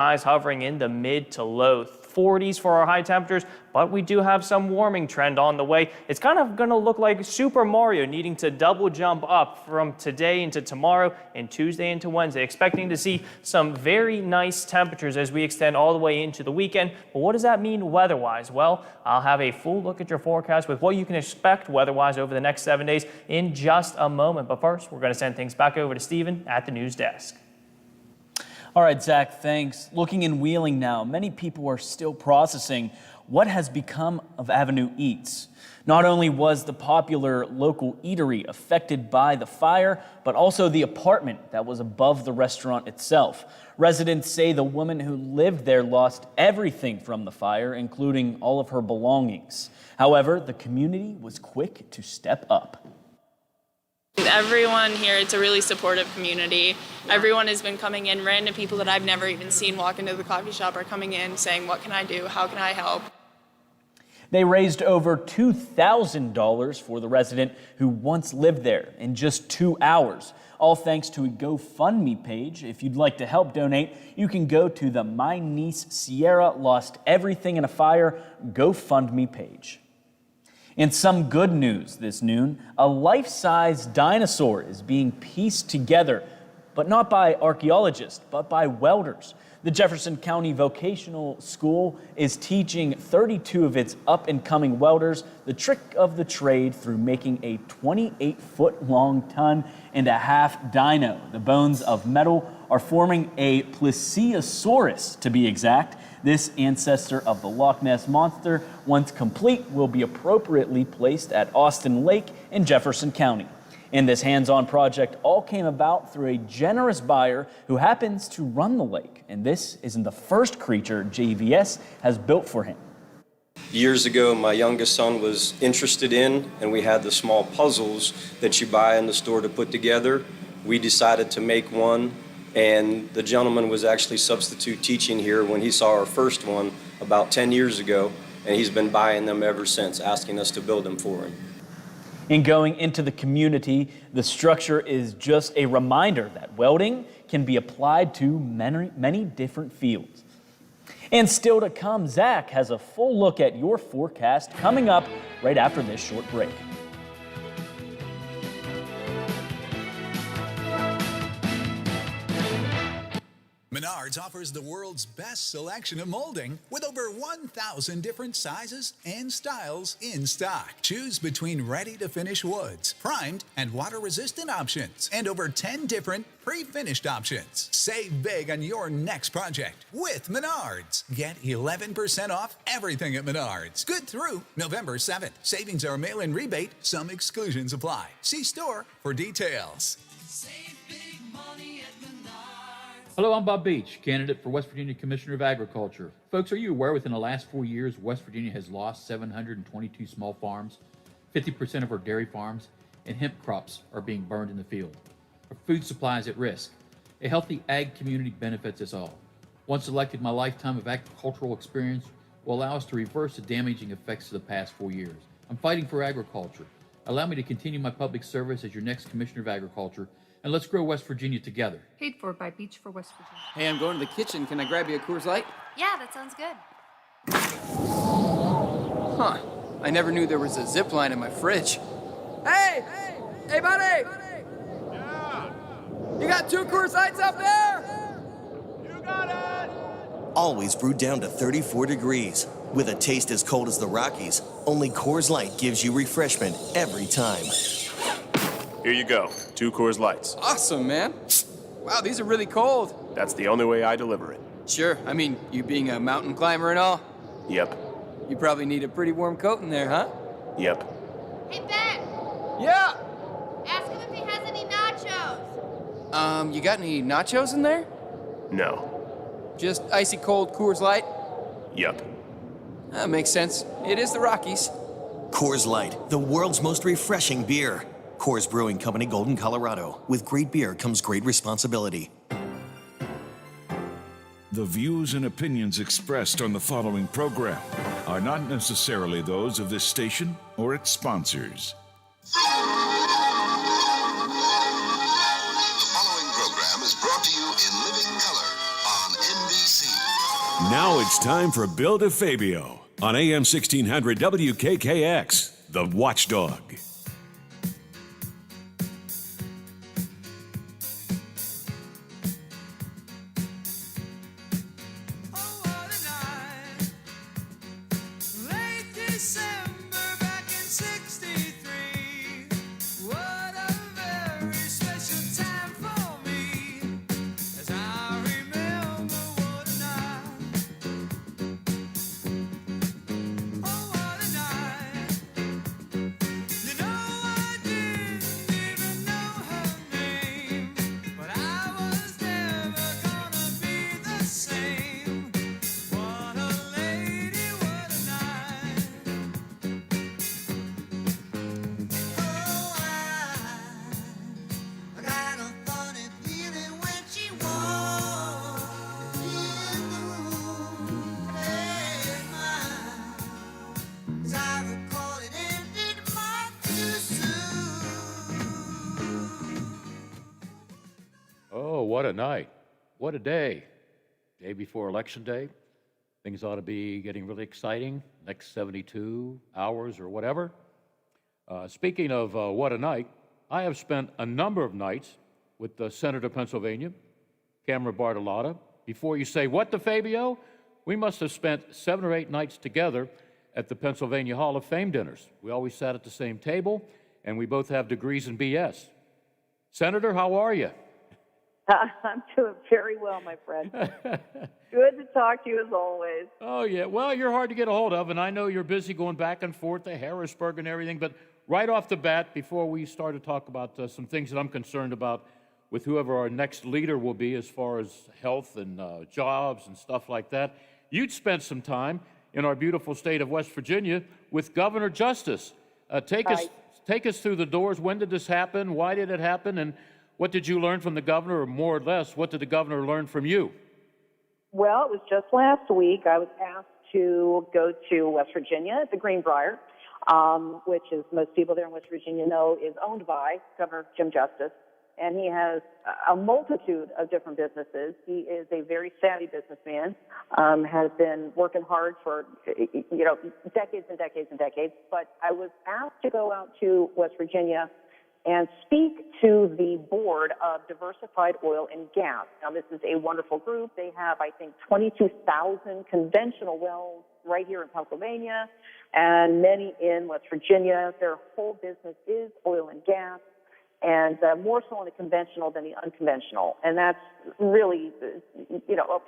Highs hovering in the mid to low 40s for our high temperatures, but we do have some warming trend on the way. It's kind of going to look like Super Mario needing to double jump up from today into tomorrow and Tuesday into Wednesday, expecting to see some very nice temperatures as we extend all the way into the weekend. But what does that mean weather-wise? Well, I'll have a full look at your forecast with what you can expect weather-wise over the next 7 days in just a moment. But first, we're going to send things back over to Stephen at the news desk. All right, Zach, thanks. Looking in Wheeling now, many people are still processing what has become of Avenue Eats. Not only was the popular local eatery affected by the fire, but also the apartment that was above the restaurant itself. Residents say the woman who lived there lost everything from the fire, including all of her belongings. However, the community was quick to step up. Everyone here, it's a really supportive community. Everyone has been coming in. Random people that I've never even seen walk into the coffee shop are coming in saying, what can I do? How can I help? They raised over $2,000 for the resident who once lived there in just 2 hours, all thanks to a GoFundMe page. If you'd like to help donate, you can go to the My Niece Sierra Lost Everything in a Fire GoFundMe page. And some good news this noon, a life-size dinosaur is being pieced together, but not by archaeologists, but by welders. The Jefferson County Vocational School is teaching 32 of its up-and-coming welders the trick of the trade through making a 28-foot-long ton-and-a-half dino. The bones of metal are forming a plesiosaurus, to be exact. This ancestor of the Loch Ness Monster, once complete, will be appropriately placed at Austin Lake in Jefferson County. And this hands-on project all came about through a generous buyer who happens to run the lake. And this isn't the first creature JVS has built for him. Years ago, my youngest son was interested in, and we had the small puzzles that you buy in the store to put together. We decided to make one. And the gentleman was actually substitute teaching here when he saw our first one about 10 years ago, and he's been buying them ever since, asking us to build them for him. In going into the community, the structure is just a reminder that welding can be applied to many different fields. And still to come, Zach has a full look at your forecast coming up right after this short break. Menards offers the world's best selection of molding with over 1,000 different sizes and styles in stock. Choose between ready-to-finish woods, primed and water-resistant options, and over 10 different pre-finished options. Save big on your next project with Menards. Get 11% off everything at Menards. Good through November 7th. Savings are mail-in rebate. Some exclusions apply. See store for details. Hello, I'm Bob Beach, candidate for West Virginia Commissioner of Agriculture. Folks, are you aware within the last 4 years, West Virginia has lost 722 small farms, 50% of our dairy farms, and hemp crops are being burned in the field. Our food supply is at risk. A healthy ag community benefits us all. Once elected, my lifetime of agricultural experience will allow us to reverse the damaging effects of the past 4 years. I'm fighting for agriculture. Allow me to continue my public service as your next Commissioner of Agriculture, and let's grow West Virginia together. Paid for by Beach for West Virginia. Hey, I'm going to the kitchen. Can I grab you a Coors Light? Yeah, that sounds good. Huh. I never knew there was a zip line in my fridge. Hey! Hey, buddy! Yeah! You got 2 Coors Lights up there? You got it! Always brewed down to 34 degrees. With a taste as cold as the Rockies, only Coors Light gives you refreshment every time. Here you go, 2 Coors Lights. Awesome, man. Wow, these are really cold. That's the only way I deliver it. Sure, I mean, you being a mountain climber and all. Yep. You probably need a pretty warm coat in there, huh? Yep. Hey, Ben! Yeah! Ask him if he has any nachos. You got any nachos in there? No. Just icy cold Coors Light? Yep. That makes sense. It is the Rockies. Coors Light, the world's most refreshing beer. Coors Brewing Company, Golden, Colorado. With great beer comes great responsibility. The views and opinions expressed on the following program are not necessarily those of this station or its sponsors. The following program is brought to you in living color on NBC. Now it's time for Bill DeFabio on AM 1600 WKKX, the Watchdog. Oh, what a night. What a day. Day before Election Day. Things ought to be getting really exciting, next 72 hours or whatever. Speaking of what a night, I have spent a number of nights with the Senator of Pennsylvania, Cameron Bartolotta. Before you say, what, DeFabio? We must have spent 7 or 8 nights together at the Pennsylvania Hall of Fame dinners. We always sat at the same table, and we both have degrees in BS. Senator, how are you? I'm doing very well, my friend. Good to talk to you as always. Oh, yeah. Well, you're hard to get a hold of, and I know you're busy going back and forth to Harrisburg and everything, but right off the bat, before we start to talk about some things that I'm concerned about with whoever our next leader will be as far as health and jobs and stuff like that, you'd spent some time in our beautiful state of West Virginia with Governor Justice. Take us through the doors. When did this happen? Why did it happen? And what did you learn from the governor, or more or less, what did the governor learn from you? Well, it was just last week. I was asked to go to West Virginia at the Greenbrier, which, as most people there in West Virginia know, is owned by Governor Jim Justice. And he has a multitude of different businesses. He is a very savvy businessman, has been working hard for, decades and decades and decades. But I was asked to go out to West Virginia and speak to the board of Diversified Oil and Gas. Now, this is a wonderful group. They have, I think, 22,000 conventional wells right here in Pennsylvania and many in West Virginia. Their whole business is oil and gas, and more so on the conventional than the unconventional. And that's really,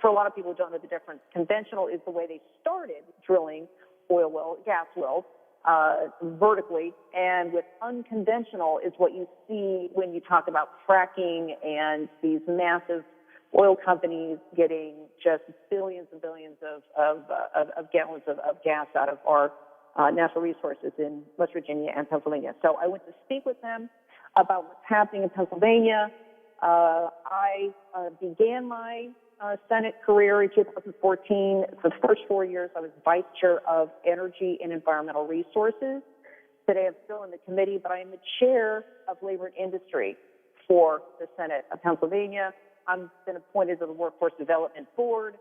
for a lot of people who don't know the difference, conventional is the way they started drilling gas wells, vertically, and with unconventional is what you see when you talk about fracking and these massive oil companies getting just billions and billions of gallons of gas out of our natural resources in West Virginia and Pennsylvania. So I went to speak with them about what's happening in Pennsylvania. I began my Senate career in 2014. For the first 4 years, I was Vice Chair of Energy and Environmental Resources. Today, I'm still in the committee, but I am the Chair of Labor and Industry for the Senate of Pennsylvania. I've been appointed to the Workforce Development Board.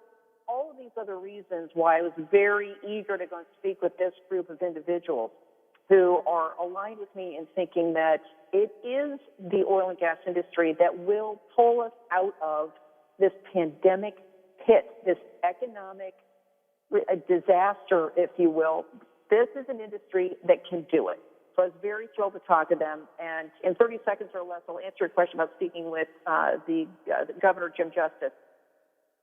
All of these other reasons why I was very eager to go and speak with this group of individuals who are aligned with me in thinking that it is the oil and gas industry that will pull us out of this pandemic pit, this economic disaster, if you will. This is an industry that can do it. So I was very thrilled to talk to them. And in 30 seconds or less, I'll answer your question about speaking with the Governor Jim Justice.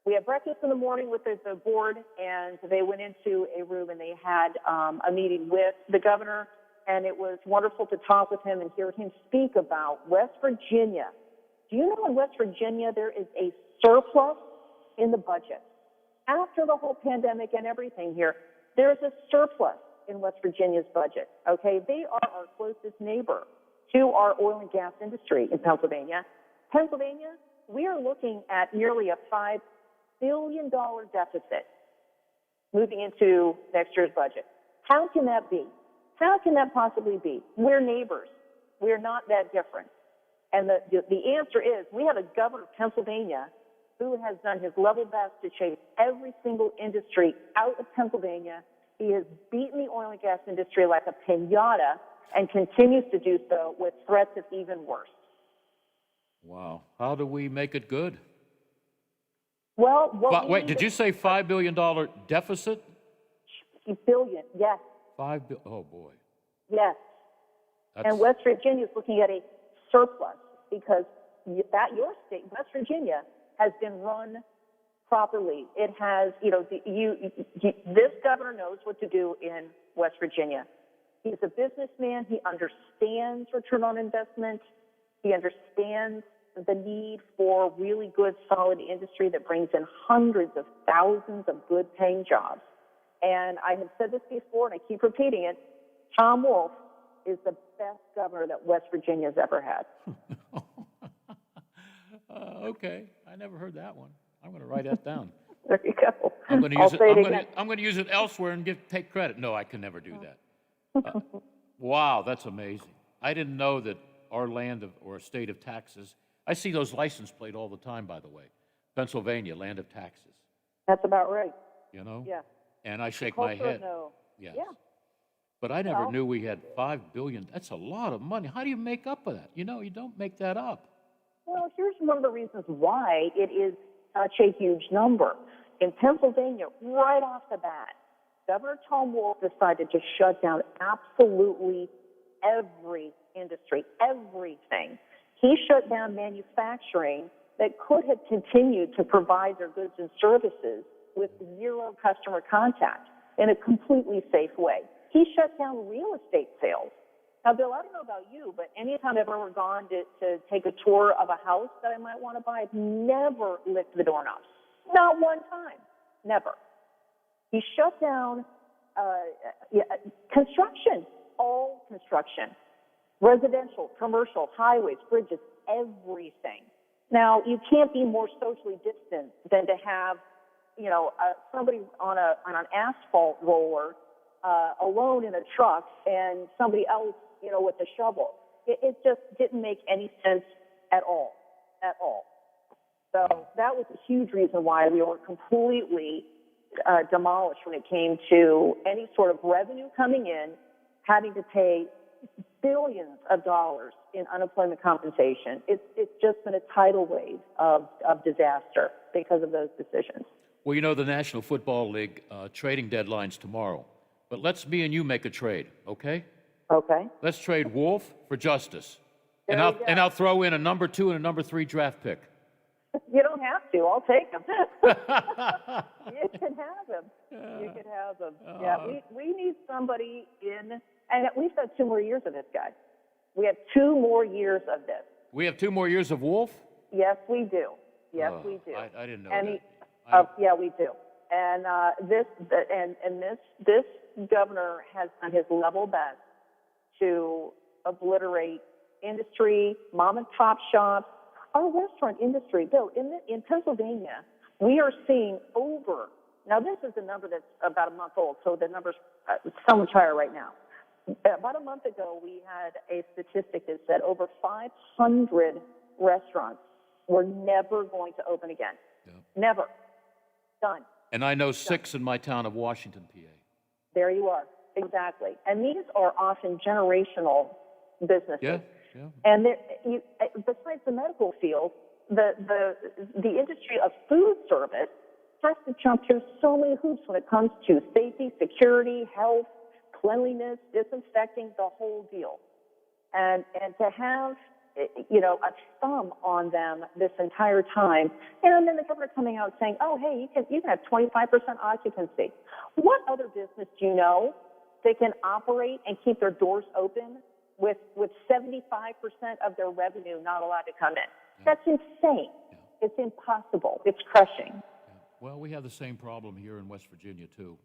We had breakfast in the morning with the board, and they went into a room and they had a meeting with the governor. And it was wonderful to talk with him and hear him speak about West Virginia. Do you know in West Virginia there is a surplus in the budget? After the whole pandemic and everything here, there's a surplus in West Virginia's budget, okay? They are our closest neighbor to our oil and gas industry in Pennsylvania. Pennsylvania, we are looking at nearly a $5 billion deficit moving into next year's budget. How can that be? How can that possibly be? We're neighbors. We're not that different. And the answer is we have a governor of Pennsylvania who has done his level best to chase every single industry out of Pennsylvania. He has beaten the oil and gas industry like a pinata and continues to do so with threats of even worse. Wow. How do we make it good? Well, Wait, did you say $5 billion deficit? Billion, yes. Oh, boy. Yes. And West Virginia is looking at a surplus because your state, West Virginia, has been run properly. It has, this governor knows what to do in West Virginia. He's a businessman. He understands return on investment. He understands the need for really good, solid industry that brings in hundreds of thousands of good-paying jobs. And I have said this before, and I keep repeating it, Tom Wolf is the best governor that West Virginia's ever had. Okay. I never heard that one. I'm going to write that down. There you go. I'm going to use it. I'm going to use it elsewhere and take credit. No, I can never do that. Wow, that's amazing. I didn't know that our land or a state of taxes. I see those license plate all the time, by the way. Pennsylvania, land of taxes. That's about right. You know? Yeah. And I shake my head. No. Yes. Yeah. But I never knew we had $5 billion. That's a lot of money. How do you make up for that? You don't make that up. Well, here's one of the reasons why it is such a huge number. In Pennsylvania, right off the bat, Governor Tom Wolf decided to shut down absolutely every industry, everything. He shut down manufacturing that could have continued to provide their goods and services with zero customer contact in a completely safe way. He shut down real estate sales. Now, Bill, I don't know about you, but anytime I've ever gone to take a tour of a house that I might want to buy, I've never licked the doorknobs. Not one time. Never. He shut down construction, all construction, residential, commercial, highways, bridges, everything. Now, you can't be more socially distant than to have, somebody on an asphalt roller alone in a truck and somebody else, with a shovel. It just didn't make any sense at all. So that was a huge reason why we were completely demolished when it came to any sort of revenue coming in, having to pay billions of dollars in unemployment compensation. It's just been a tidal wave of disaster because of those decisions. Well, the National Football League trading deadline's tomorrow. But let's me and you make a trade, okay? Okay. Let's trade Wolf for Justice. And I'll throw in a number 2 and a number 3 draft pick. You don't have to. I'll take them. You can have them. You can have them. Yeah, we need somebody in, and we've got 2 more years of this, guy. We have 2 more years of this. We have 2 more years of Wolf? Yes, we do. Yes, we do. I didn't know and that. Yeah, we do. And this governor has done his level best to obliterate industry, mom and pop shops, our restaurant industry. Bill, in Pennsylvania, we are seeing now this is a number that's about a month old, so the number's so much higher right now. About a month ago, we had a statistic that said over 500 restaurants were never going to open again. Yep. Never. Done. And I know 6 in my town of Washington, PA. There you are. Exactly. And these are often generational businesses. Yeah. And besides the medical field, the industry of food service has to jump through so many hoops when it comes to safety, security, health, cleanliness, disinfecting, the whole deal. And to have, a thumb on them this entire time, and then the governor coming out saying, oh, hey, you can have 25% occupancy. What other business do you know that can operate and keep their doors open with 75% of their revenue not allowed to come in? That's insane. It's impossible. It's crushing. Well, we have the same problem here in West Virginia, too.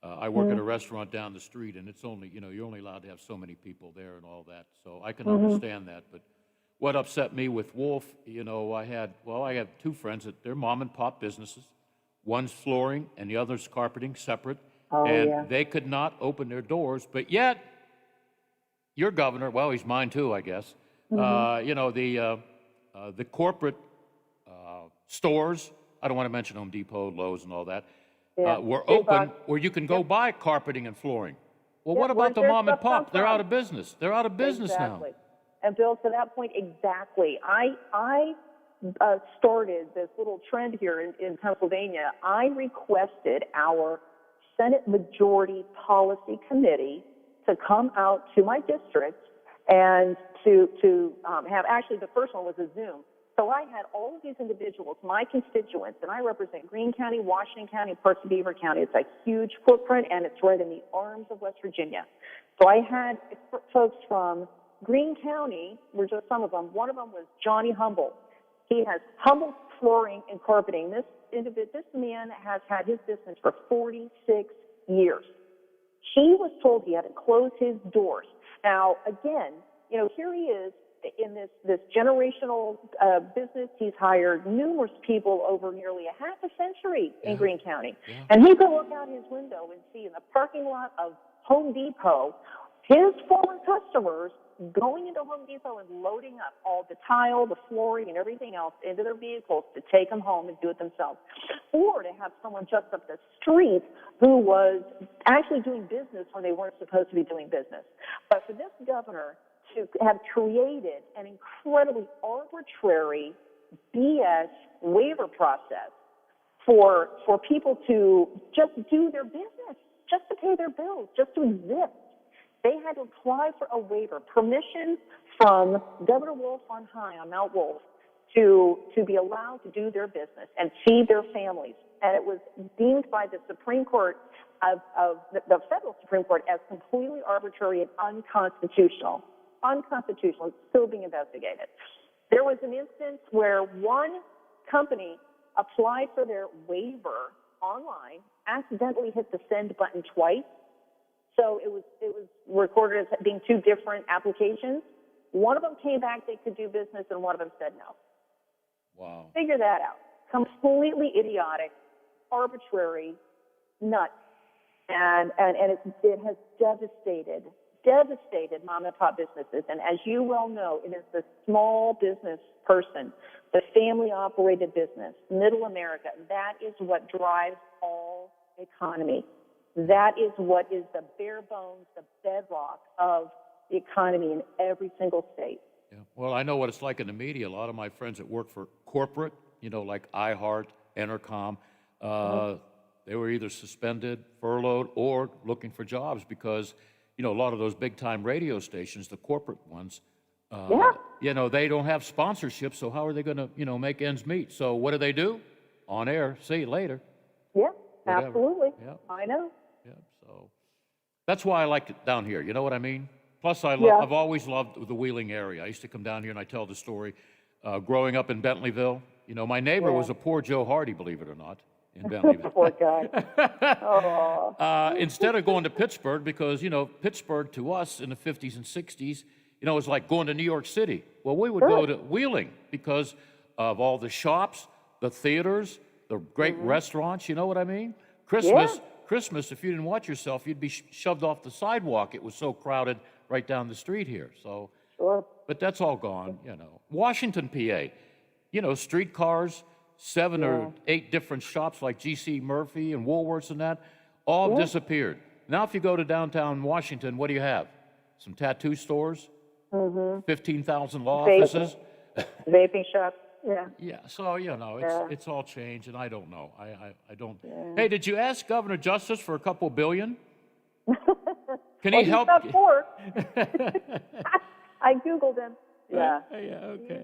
I work at a restaurant down the street, and it's only, you're only allowed to have so many people there and all that. So I can understand that. But what upset me with Wolf, I have 2 friends that they're mom and pop businesses. One's flooring and the other's carpeting, separate. They could not open their doors. But yet, your governor, well, he's mine too, I guess. The corporate stores, I don't want to mention Home Depot, Lowe's, and all that, Yeah. were Big open box. where you can go buy carpeting and flooring. Well, Yep, what about where's the their mom and stuff come pop? They're from? out of business. They're out of business Exactly. now. And Bill, to that point, exactly. I started this little trend here in Pennsylvania. I requested our Senate Majority Policy Committee to come out to my district and to have, actually the first one was a Zoom. So I had all of these individuals, my constituents, and I represent Greene County, Washington County, parts of Beaver County. It's a huge footprint, and it's right in the arms of West Virginia. So I had folks from Greene County, were just some of them. One of them was Johnny Humble. He has Humble Flooring and Carpeting. This man has had his business for 46 years. He was told he had to close his doors. Now, again, here he is in this generational business. He's hired numerous people over nearly a half a century in Greene County. Yeah. And he could look out his window and see in the parking lot of Home Depot his former customers going into Home Depot and loading up all the tile, the flooring, and everything else into their vehicles to take them home and do it themselves. Or to have someone just up the street who was actually doing business when they weren't supposed to be doing business. But for this governor to have created an incredibly arbitrary BS waiver process for people to just do their business, just to pay their bills, just to exist. They had to apply for a waiver, permission from Governor Wolf on high, on Mount Wolf, to be allowed to do their business and feed their families. And it was deemed by the Supreme Court of the federal Supreme Court as completely arbitrary and unconstitutional. Unconstitutional. It's still being investigated. There was an instance where one company applied for their waiver online, accidentally hit the send button twice. So it was recorded as being two different applications. One of them came back they could do business, and one of them said no. Wow. Figure that out. Completely idiotic, arbitrary, nuts. And it has devastated mom and pop businesses. And as you well know, it is the small business person, the family operated business, middle America. That is what drives all economy. That is what is the bare bones, the bedrock of the economy in every single state. Yeah. Well, I know what it's like in the media. A lot of my friends that work for corporate, like iHeart, Entercom, they were either suspended, furloughed, or looking for jobs because, a lot of those big-time radio stations, the corporate ones, they don't have sponsorship, so how are they going to, make ends meet? So what do? On air. See you later. Yeah, Whatever. absolutely. Yep. I know. Yeah, so that's why I like it down here. You know what I mean? Plus, I've always loved the Wheeling area. I used to come down here and I tell the story. Growing up in Bentleyville, my neighbor was a poor Joe Hardy, believe it or not, in Bentleyville. Poor guy. Instead of going to Pittsburgh, because, Pittsburgh to us in the 50s and 60s, was like going to New York City. Well, we would go to Wheeling because of all the shops, the theaters, the great restaurants, you know what I mean? Christmas, if you didn't watch yourself, you'd be shoved off the sidewalk. It was so crowded right down the street here. So, but that's all gone, Washington, PA, streetcars, 7 or 8 different shops like G.C. Murphy and Woolworths and that, all disappeared. Now, if you go to downtown Washington, what do you have? Some tattoo stores, 15,000 law offices. Vaping shops. Yeah. Yeah. So it's all changed, and I don't know. I don't. Yeah. Hey, did you ask Governor Justice for a couple $billion? Can he help? He's not poor. I googled him. Yeah. Okay.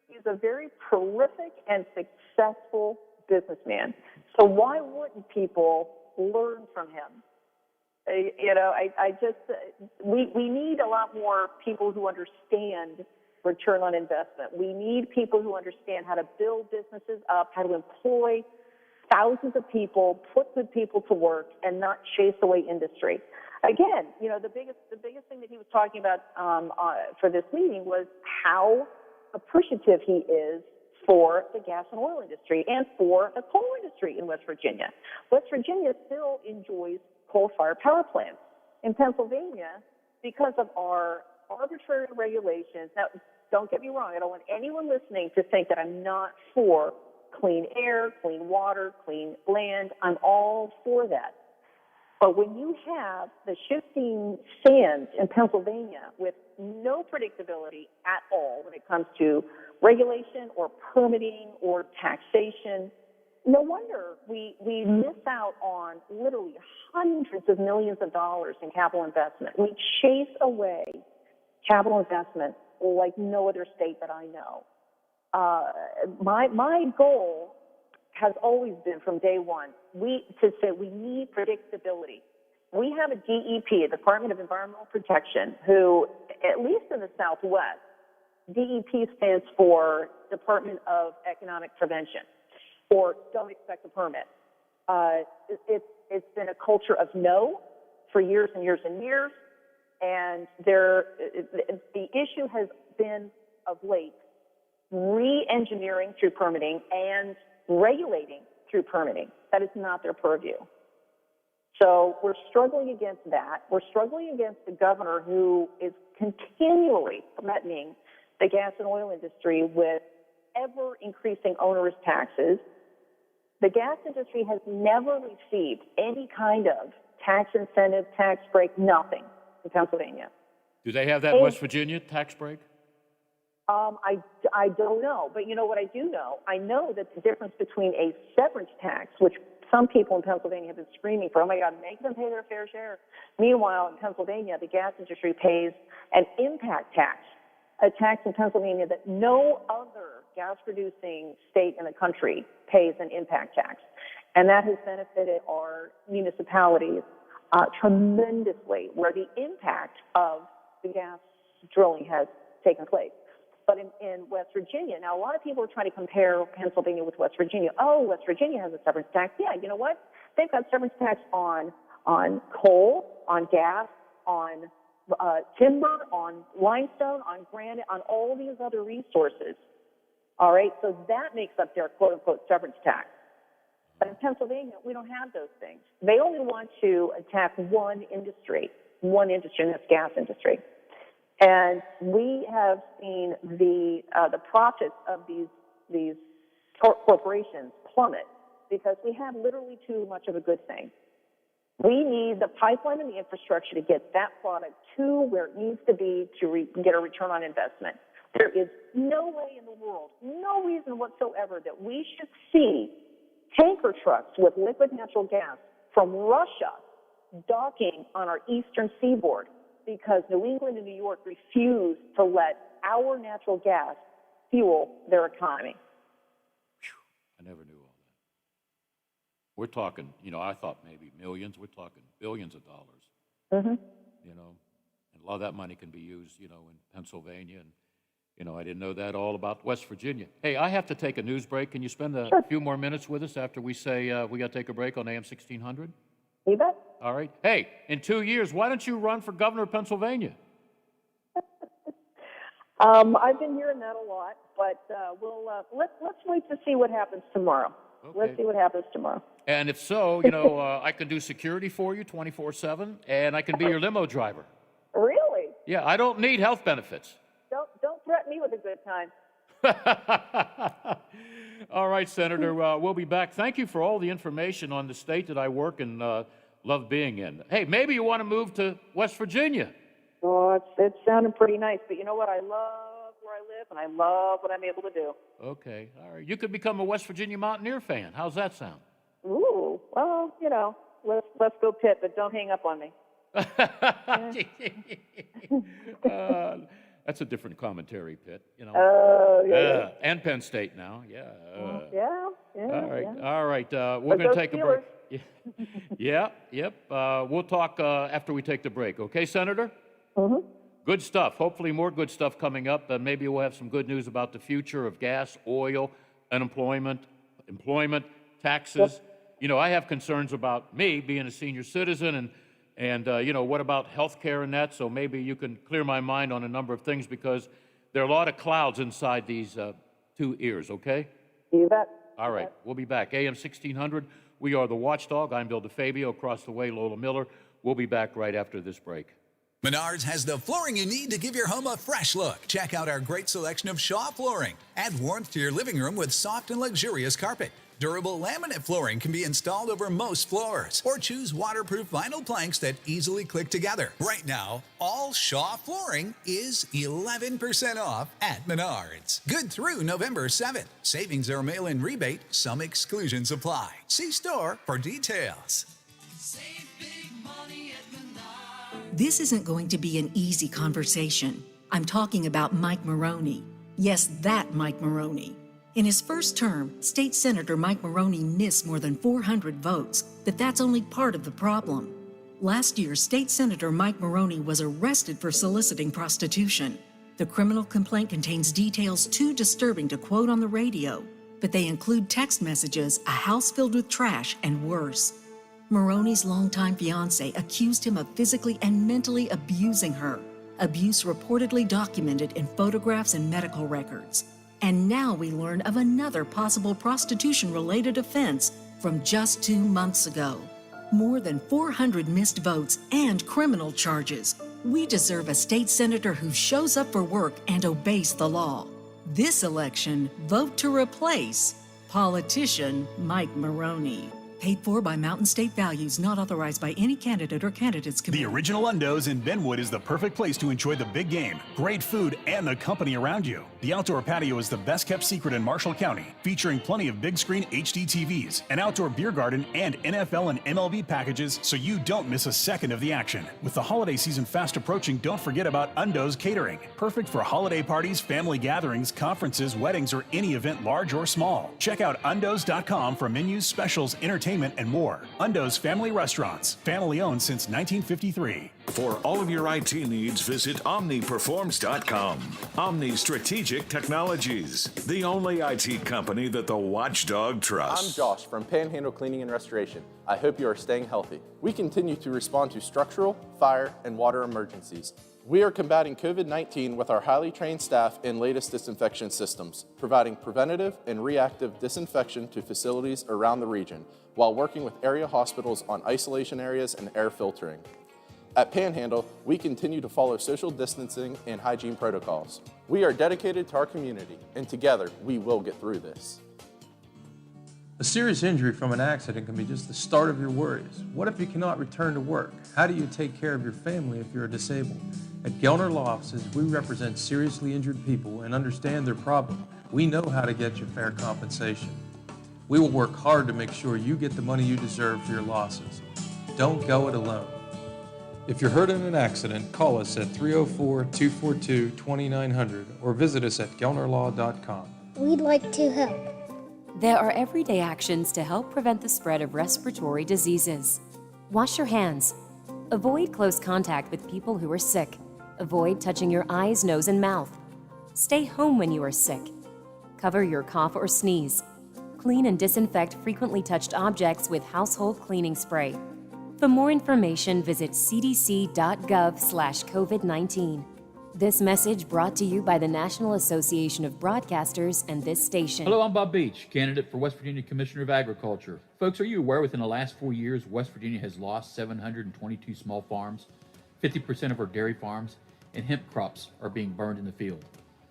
He's a very prolific and successful businessman. So why wouldn't people learn from him? We need a lot more people who understand return on investment. We need people who understand how to build businesses up, how to employ thousands of people, put good people to work, and not chase away industry. Again, the biggest thing that he was talking about for this meeting was how appreciative he is for the gas and oil industry and for the coal industry in West Virginia. West Virginia still enjoys coal-fired power plants. In Pennsylvania, because of our arbitrary regulations. Now, don't get me wrong. I don't want anyone listening to think that I'm not for clean air, clean water, clean land. I'm all for that. But when you have the shifting sands in Pennsylvania with no predictability at all when it comes to regulation or permitting or taxation, no wonder we miss out on literally hundreds of millions of dollars in capital investment. We chase away capital investment like no other state that I know. My goal has always been from day one to say we need predictability. We have a DEP, Department of Environmental Protection, who, at least in the Southwest, DEP stands for Department of Economic Prevention, or don't expect a permit. It's been a culture of no for years and years and years, and the issue has been of late re-engineering through permitting and regulating through permitting. That is not their purview. So we're struggling against that. We're struggling against the governor who is continually threatening the gas and oil industry with ever increasing onerous taxes. The gas industry has never received any kind of tax incentive, tax break, nothing in Pennsylvania. Do they have that in West Virginia, tax break? I don't know, but you know what I do know? I know that the difference between a severance tax, which some people in Pennsylvania have been screaming for, oh my God, make them pay their fair share. Meanwhile, in Pennsylvania, the gas industry pays an impact tax, a tax in Pennsylvania that no other gas-producing state in the country pays an impact tax. And that has benefited our municipalities tremendously, where the impact of the gas drilling has taken place. But in West Virginia, now a lot of people are trying to compare Pennsylvania with West Virginia. Oh, West Virginia has a severance tax. Yeah, you know what? They've got severance tax on coal, on gas, on timber, on limestone, on granite, on all these other resources. All right, so that makes up their quote-unquote severance tax. But in Pennsylvania, we don't have those things. They only want to attack one industry, and that's gas industry. And we have seen the profits of these corporations plummet because we have literally too much of a good thing. We need the pipeline and the infrastructure to get that product to where it needs to be to get a return on investment. There is no way in the world, no reason whatsoever that we should see tanker trucks with liquid natural gas from Russia docking on our eastern seaboard because New England and New York refuse to let our natural gas fuel their economy. I never knew all that. We're talking, I thought maybe millions. We're talking billions of dollars. Mm-hmm. And a lot of that money can be used, in Pennsylvania. And, I didn't know that all about West Virginia. Hey, I have to take a news break. Can you spend a few more minutes with us after we say we got to take a break on AM 1600? You bet. All right. Hey, in 2 years, why don't you run for governor of Pennsylvania? I've been hearing that a lot, but let's wait to see what happens tomorrow. Okay. Let's see what happens tomorrow. And if so, I can do security for you 24/7, and I can be your limo driver. Really? Yeah, I don't need health benefits. Don't threaten me with a good time. All right, Senator, we'll be back. Thank you for all the information on the state that I work and love being in. Hey, maybe you want to move to West Virginia. Oh, it's sounding pretty nice, but you know what? I love where I live, and I love what I'm able to do. Okay, all right. You could become a West Virginia Mountaineer fan. How's that sound? Ooh, well, let's go Pitt, but don't hang up on me. That's a different commentary, Pitt. Oh, yeah. And Penn State now, yeah. Yeah. All right. We're going to take a break. Yep. We'll talk after we take the break. Okay, Senator? Mm-hmm. Good stuff. Hopefully more good stuff coming up. Maybe we'll have some good news about the future of gas, oil, unemployment, employment, taxes. Yep. I have concerns about me being a senior citizen and what about health care and that? So maybe you can clear my mind on a number of things because there are a lot of clouds inside these 2 ears, okay? You bet. All right, we'll be back. AM 1600, we are the Watchdog. I'm Bill DeFabio. Across the way, Lola Miller. We'll be back right after this break. Menards has the flooring you need to give your home a fresh look. Check out our great selection of Shaw flooring. Add warmth to your living room with soft and luxurious carpet. Durable laminate flooring can be installed over most floors. Or choose waterproof vinyl planks that easily click together. Right now, all Shaw flooring is 11% off at Menards. Good through November 7th. Savings or mail-in rebate. Some exclusions apply. See store for details. This isn't going to be an easy conversation. I'm talking about Mike Maroney. Yes, that Mike Maroney. In his first term, State Senator Mike Maroney missed more than 400 votes, but that's only part of the problem. Last year, State Senator Mike Maroney was arrested for soliciting prostitution. The criminal complaint contains details too disturbing to quote on the radio, but they include text messages, a house filled with trash, and worse. Maroney's longtime fiancée accused him of physically and mentally abusing her, abuse reportedly documented in photographs and medical records. And now we learn of another possible prostitution-related offense from just 2 months ago. More than 400 missed votes and criminal charges. We deserve a state senator who shows up for work and obeys the law. This election, vote to replace politician Mike Maroney. Paid for by Mountain State Values, not authorized by any candidate or candidates committee. The Original Undo's in Benwood is the perfect place to enjoy the big game, great food, and the company around you. The outdoor patio is the best kept secret in Marshall County, featuring plenty of big screen HD TVs, an outdoor beer garden, and NFL and MLB packages so you don't miss a second of the action. With the holiday season fast approaching, don't forget about Undo's Catering. Perfect for holiday parties, family gatherings, conferences, weddings, or any event large or small. Check out undos.com for menus, specials, entertainment, and more. Undo's Family Restaurants, family owned since 1953. For all of your IT needs, visit OmniPerforms.com. Omni Strategic Technologies, the only IT company that the watchdog trusts. I'm Josh from Panhandle Cleaning and Restoration. I hope you are staying healthy. We continue to respond to structural, fire, and water emergencies. We are combating COVID-19 with our highly trained staff and latest disinfection systems, providing preventative and reactive disinfection to facilities around the region, while working with area hospitals on isolation areas and air filtering. At Panhandle, we continue to follow social distancing and hygiene protocols. We are dedicated to our community, and together we will get through this. A serious injury from an accident can be just the start of your worries. What if you cannot return to work? How do you take care of your family if you're disabled? At Gelner Law Offices, we represent seriously injured people and understand their problem. We know how to get you fair compensation. We will work hard to make sure you get the money you deserve for your losses. Don't go it alone. If you're hurt in an accident, call us at 304-242-2900 or visit us at gelnerlaw.com. We'd like to help. There are everyday actions to help prevent the spread of respiratory diseases. Wash your hands. Avoid close contact with people who are sick. Avoid touching your eyes, nose, and mouth. Stay home when you are sick. Cover your cough or sneeze. Clean and disinfect frequently touched objects with household cleaning spray. For more information, visit cdc.gov/COVID-19. This message brought to you by the National Association of Broadcasters and this station. Hello, I'm Bob Beach, candidate for West Virginia Commissioner of Agriculture. Folks, are you aware within the last 4 years, West Virginia has lost 722 small farms, 50% of our dairy farms, and hemp crops are being burned in the field.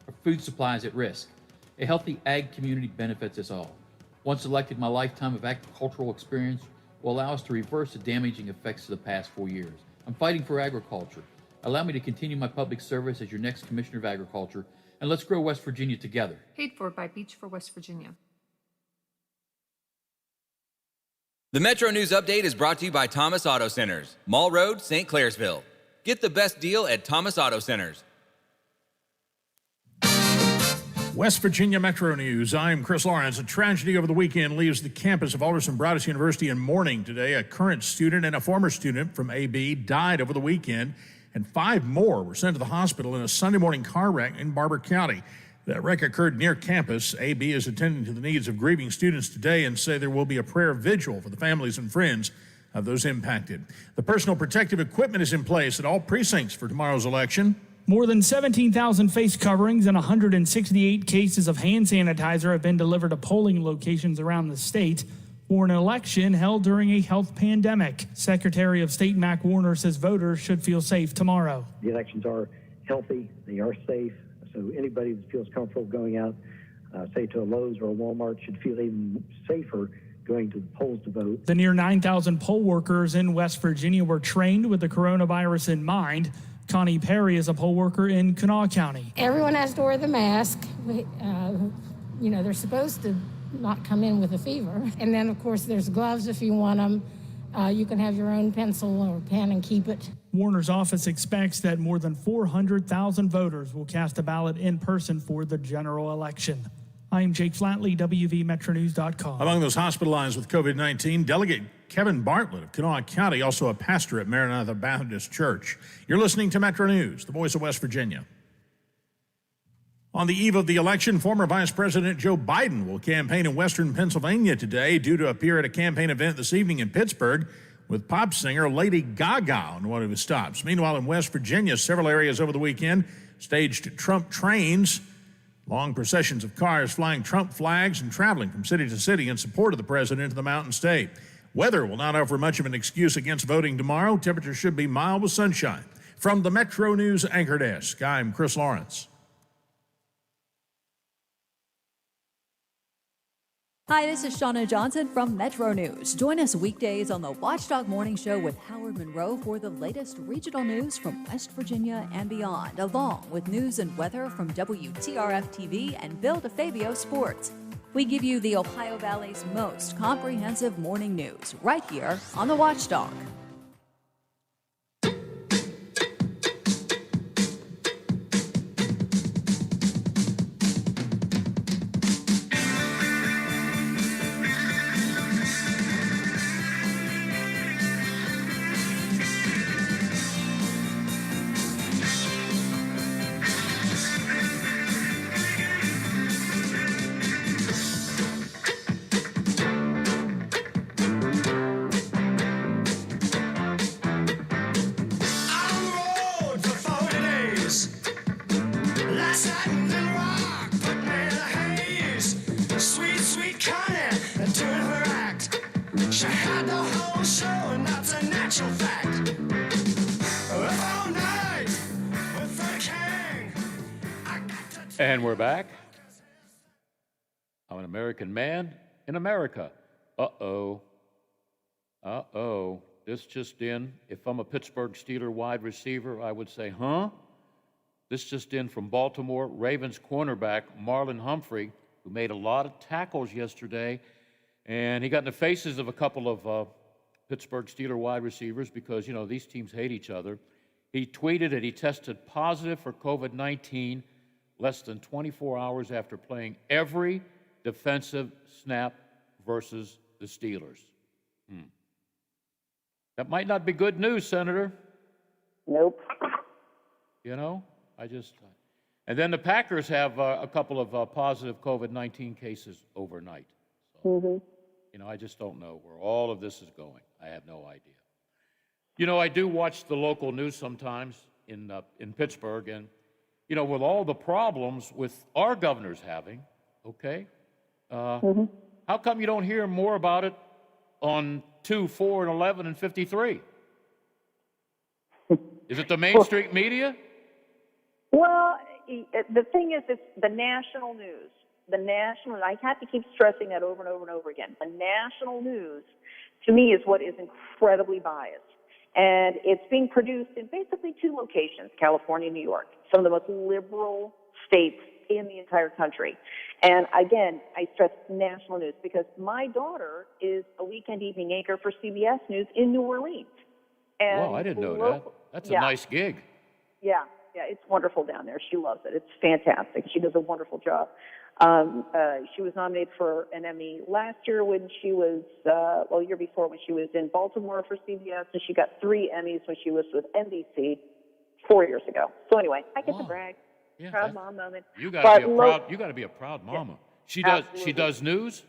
Our food supply is at risk. A healthy ag community benefits us all. Once elected, my lifetime of agricultural experience will allow us to reverse the damaging effects of the past 4 years. I'm fighting for agriculture. Allow me to continue my public service as your next Commissioner of Agriculture, and let's grow West Virginia together. Paid for by Beach for West Virginia. The Metro News Update is brought to you by Thomas Auto Centers, Mall Road, St. Clairsville. Get the best deal at Thomas Auto Centers. West Virginia Metro News. I'm Chris Lawrence. A tragedy over the weekend leaves the campus of Alderson Broaddus University in mourning today. A current student and a former student from AB died over the weekend, and 5 more were sent to the hospital in a Sunday morning car wreck in Barber County. That wreck occurred near campus. AB is attending to the needs of grieving students today and say there will be a prayer vigil for the families and friends of those impacted. The personal protective equipment is in place at all precincts for tomorrow's election. More than 17,000 face coverings and 168 cases of hand sanitizer have been delivered to polling locations around the state. for an election held during a health pandemic. Secretary of State Mac Warner says voters should feel safe tomorrow. The elections are healthy, they are safe, so anybody that feels comfortable going out, say to a Lowe's or a Walmart, should feel even safer going to the polls to vote. The near 9,000 poll workers in West Virginia were trained with the coronavirus in mind. Connie Perry is a poll worker in Kanawha County. Everyone has to wear the mask. They're supposed to not come in with a fever. And then, of course, there's gloves if you want them. You can have your own pencil or pen and keep it. Warner's office expects that more than 400,000 voters will cast a ballot in person for the general election. I'm Jake Flatley, WVMetroNews.com. Among those hospitalized with COVID-19, Delegate Kevin Bartlett of Kanawha County, also a pastor at Maranatha Baptist Church. You're listening to Metro News, the voice of West Virginia. On the eve of the election, former Vice President Joe Biden will campaign in western Pennsylvania today, due to appear at a campaign event this evening in Pittsburgh with pop singer Lady Gaga on one of his stops. Meanwhile, in West Virginia, several areas over the weekend staged Trump trains, long processions of cars flying Trump flags and traveling from city to city in support of the president to the Mountain State. Weather will not offer much of an excuse against voting tomorrow. Temperatures should be mild with sunshine. From the Metro News Anchor Desk, I'm Chris Lawrence. Hi, this is Shauna Johnson from Metro News. Join us weekdays on the Watchdog Morning Show with Howard Monroe for the latest regional news from West Virginia and beyond, along with news and weather from WTRF-TV and Bill DeFabio Sports. We give you the Ohio Valley's most comprehensive morning news right here on the Watchdog. And we're back. I'm an American man in America. Uh-oh. This just in. If I'm a Pittsburgh Steeler wide receiver, I would say, huh? This just in from Baltimore. Ravens cornerback Marlon Humphrey, who made a lot of tackles yesterday, and he got in the faces of a couple of Pittsburgh Steeler wide receivers because, these teams hate each other. He tweeted that he tested positive for COVID-19 less than 24 hours after playing every defensive snap versus the Steelers. That might not be good news, Senator. Nope. And then the Packers have a couple of positive COVID-19 cases overnight. So, I just don't know where all of this is going. I have no idea. I do watch the local news sometimes in Pittsburgh, and with all the problems with our governor's having, how come you don't hear more about it on 2, 4, and 11 and 53? Is it the mainstream media? Well, the thing is, it's the national news. I have to keep stressing that over and over and over again. The national news, to me, is what is incredibly biased. And it's being produced in basically 2 locations, California and New York, some of the most liberal states in the entire country. And again, I stress national news because my daughter is a weekend evening anchor for CBS News in New Orleans. And wow, I didn't know that. That's a nice gig. Yeah, it's wonderful down there. She loves it. It's fantastic. She does a wonderful job. She was nominated for an Emmy last year when she was, year before when she was in Baltimore for CBS, and she got 3 Emmys when she was with NBC 4 years ago. So anyway, I get to brag. Yeah, proud mom moment. You got to be a proud mama. Yeah, She does news?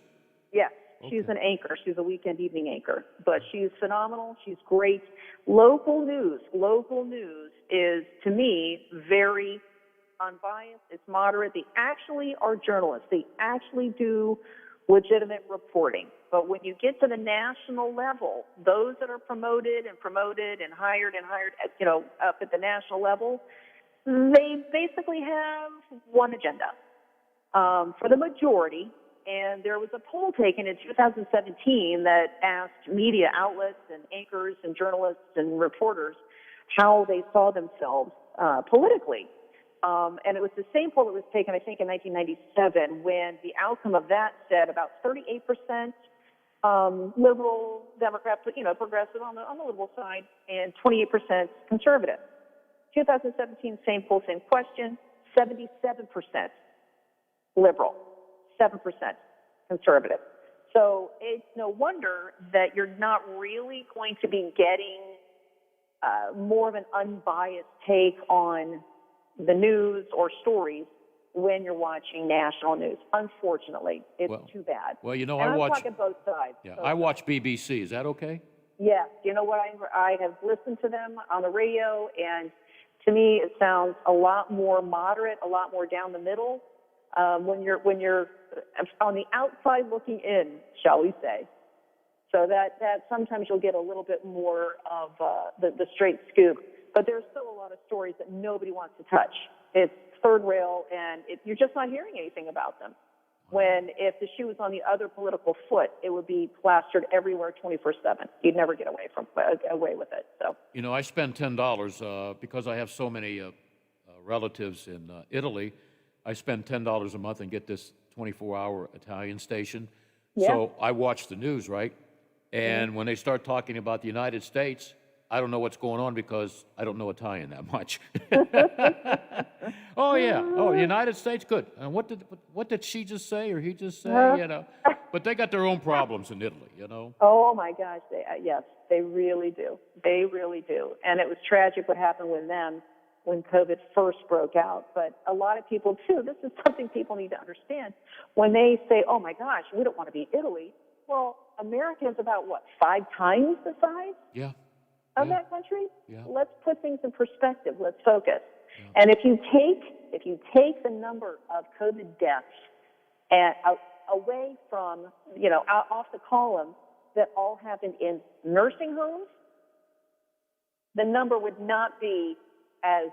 Yes. She's an anchor. She's a weekend evening anchor, but she's phenomenal. She's great. Local news is, to me, very unbiased. It's moderate. They actually are journalists. They actually do legitimate reporting. But when you get to the national level, those that are promoted and hired, up at the national level, they basically have one agenda. For the majority, and there was a poll taken in 2017 that asked media outlets and anchors and journalists and reporters how they saw themselves politically. And it was the same poll that was taken, I think, in 1997, when the outcome of that said about 38% liberal Democrat, progressive on the liberal side, and 28% conservative. 2017, same poll, same question, 77% liberal, 7% conservative. So it's no wonder that you're not really going to be getting more of an unbiased take on the news or stories when you're watching national news. Unfortunately, it's too bad. Well, and I watch. I'm talking both sides. Yeah, I watch BBC. Is that okay? Yes. You know what? I have listened to them on the radio, and to me, it sounds a lot more moderate, a lot more down the middle. When you're on the outside looking in, shall we say. So that sometimes you'll get a little bit more of the straight scoop. But there's still a lot of stories that nobody wants to touch. It's third rail, and you're just not hearing anything about them. When if the shoe was on the other political foot, it would be plastered everywhere 24/7. You'd never get away with it. So I spend $10 because I have so many relatives in Italy. I spend $10 a month and get this 24-hour Italian station. Yeah. So I watch the news, right? And when they start talking about the United States, I don't know what's going on because I don't know Italian that much. Oh yeah. Oh, United States, good. And what did she just say or he just say? But they got their own problems in Italy. Oh my gosh, yes, they really do. They really do. And it was tragic what happened with them when COVID first broke out. But a lot of people too. This is something people need to understand. When they say, "Oh my gosh, we don't want to be Italy," well, America is about 5 times the size? Yeah. Of that country? Yeah. Let's put things in perspective. Let's focus. Yeah. And if you take the number of COVID deaths and away from, off the column that all happened in nursing homes, the number would not be as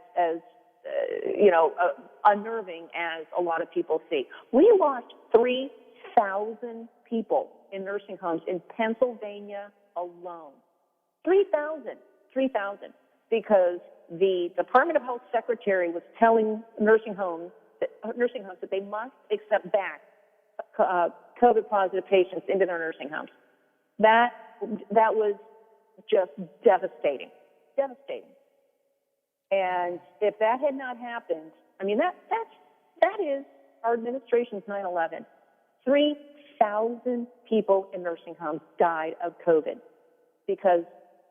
unnerving as a lot of people see. We lost 3,000 people in nursing homes in Pennsylvania alone. 3,000, because the Department of Health secretary was telling nursing homes that they must accept back COVID positive patients into their nursing homes. That was just devastating. And if that had not happened, I mean that is our administration's 9/11. 3,000 people in nursing homes died of COVID because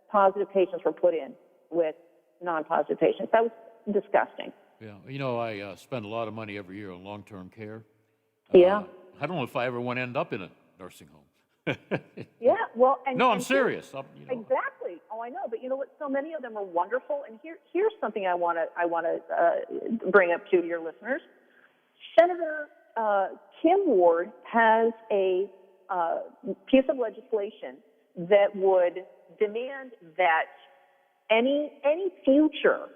positive patients were put in with non-positive patients. That was disgusting. Yeah, I spend a lot of money every year on long-term care. Yeah. I don't know if I ever want to end up in a nursing home. Yeah, well, I'm serious. Exactly. Oh, I know, but you know what? So many of them are wonderful. And here's something I want to bring up to your listeners. Senator Kim Ward has a piece of legislation that would demand that any future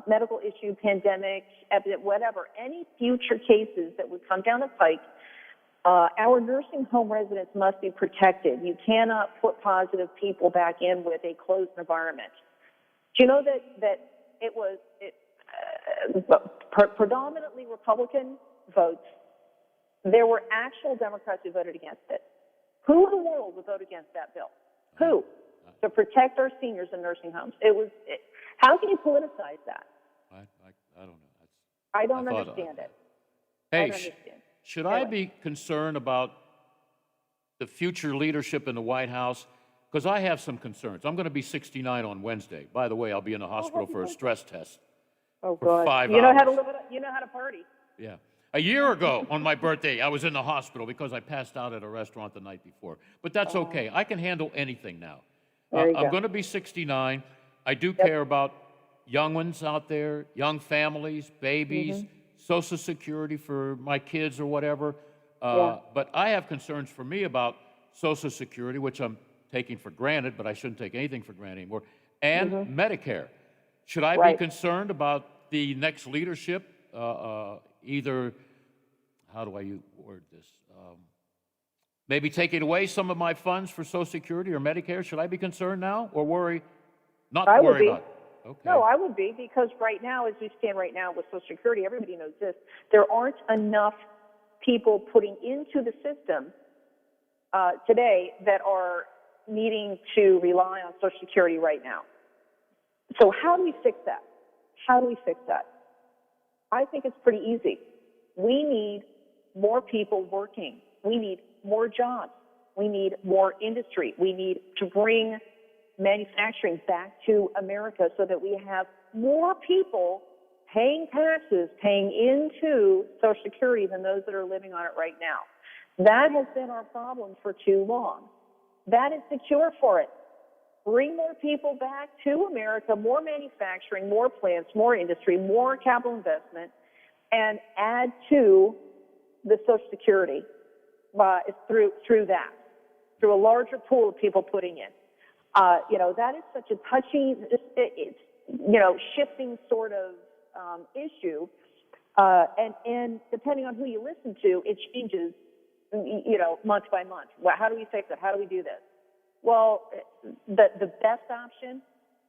medical issue, pandemic, epidemic, whatever, any future cases that would come down the pike, our nursing home residents must be protected. You cannot put positive people back in with a closed environment. Do you know that it was predominantly Republican votes? There were actual Democrats who voted against it. Who in the world would vote against that bill? Who? To protect our seniors in nursing homes. How can you politicize that? I don't know. I don't understand it. Hey, should I be concerned about the future leadership in the White House? Because I have some concerns. I'm going to be 69 on Wednesday. By the way, I'll be in the hospital for a stress test. Oh, for God. 5 You know hours. how to live it. You know how to party. Yeah. A year ago on my birthday, I was in the hospital because I passed out at a restaurant the night before. But that's okay. I can handle anything now. I'm going to be 69. I do care about young ones out there, young families, babies, Social Security for my kids or whatever. But I have concerns for me about Social Security, which I'm taking for granted, but I shouldn't take anything for granted anymore, and Medicare. Should I be concerned about the next leadership, either, how do I word this? Maybe taking away some of my funds for Social Security or Medicare? Should I be concerned now or worry? Not to worry about it. Okay. No, I would be, because right now, as we stand right now with Social Security, everybody knows this, there aren't enough people putting into the system today that are needing to rely on Social Security right now. So how do we fix that? How do we fix that? I think it's pretty easy. We need more people working. We need more jobs. We need more industry. We need to bring manufacturing back to America so that we have more people paying taxes, paying into Social Security than those that are living on it right now. That has been our problem for too long. That is the cure for it. Bring more people back to America, more manufacturing, more plants, more industry, more capital investment, and add to the Social Security through that, through a larger pool of people putting in. That is such a touchy, shifting sort of issue. And depending on who you listen to, it changes, month by month. How do we fix it? How do we do this? Well, the best option,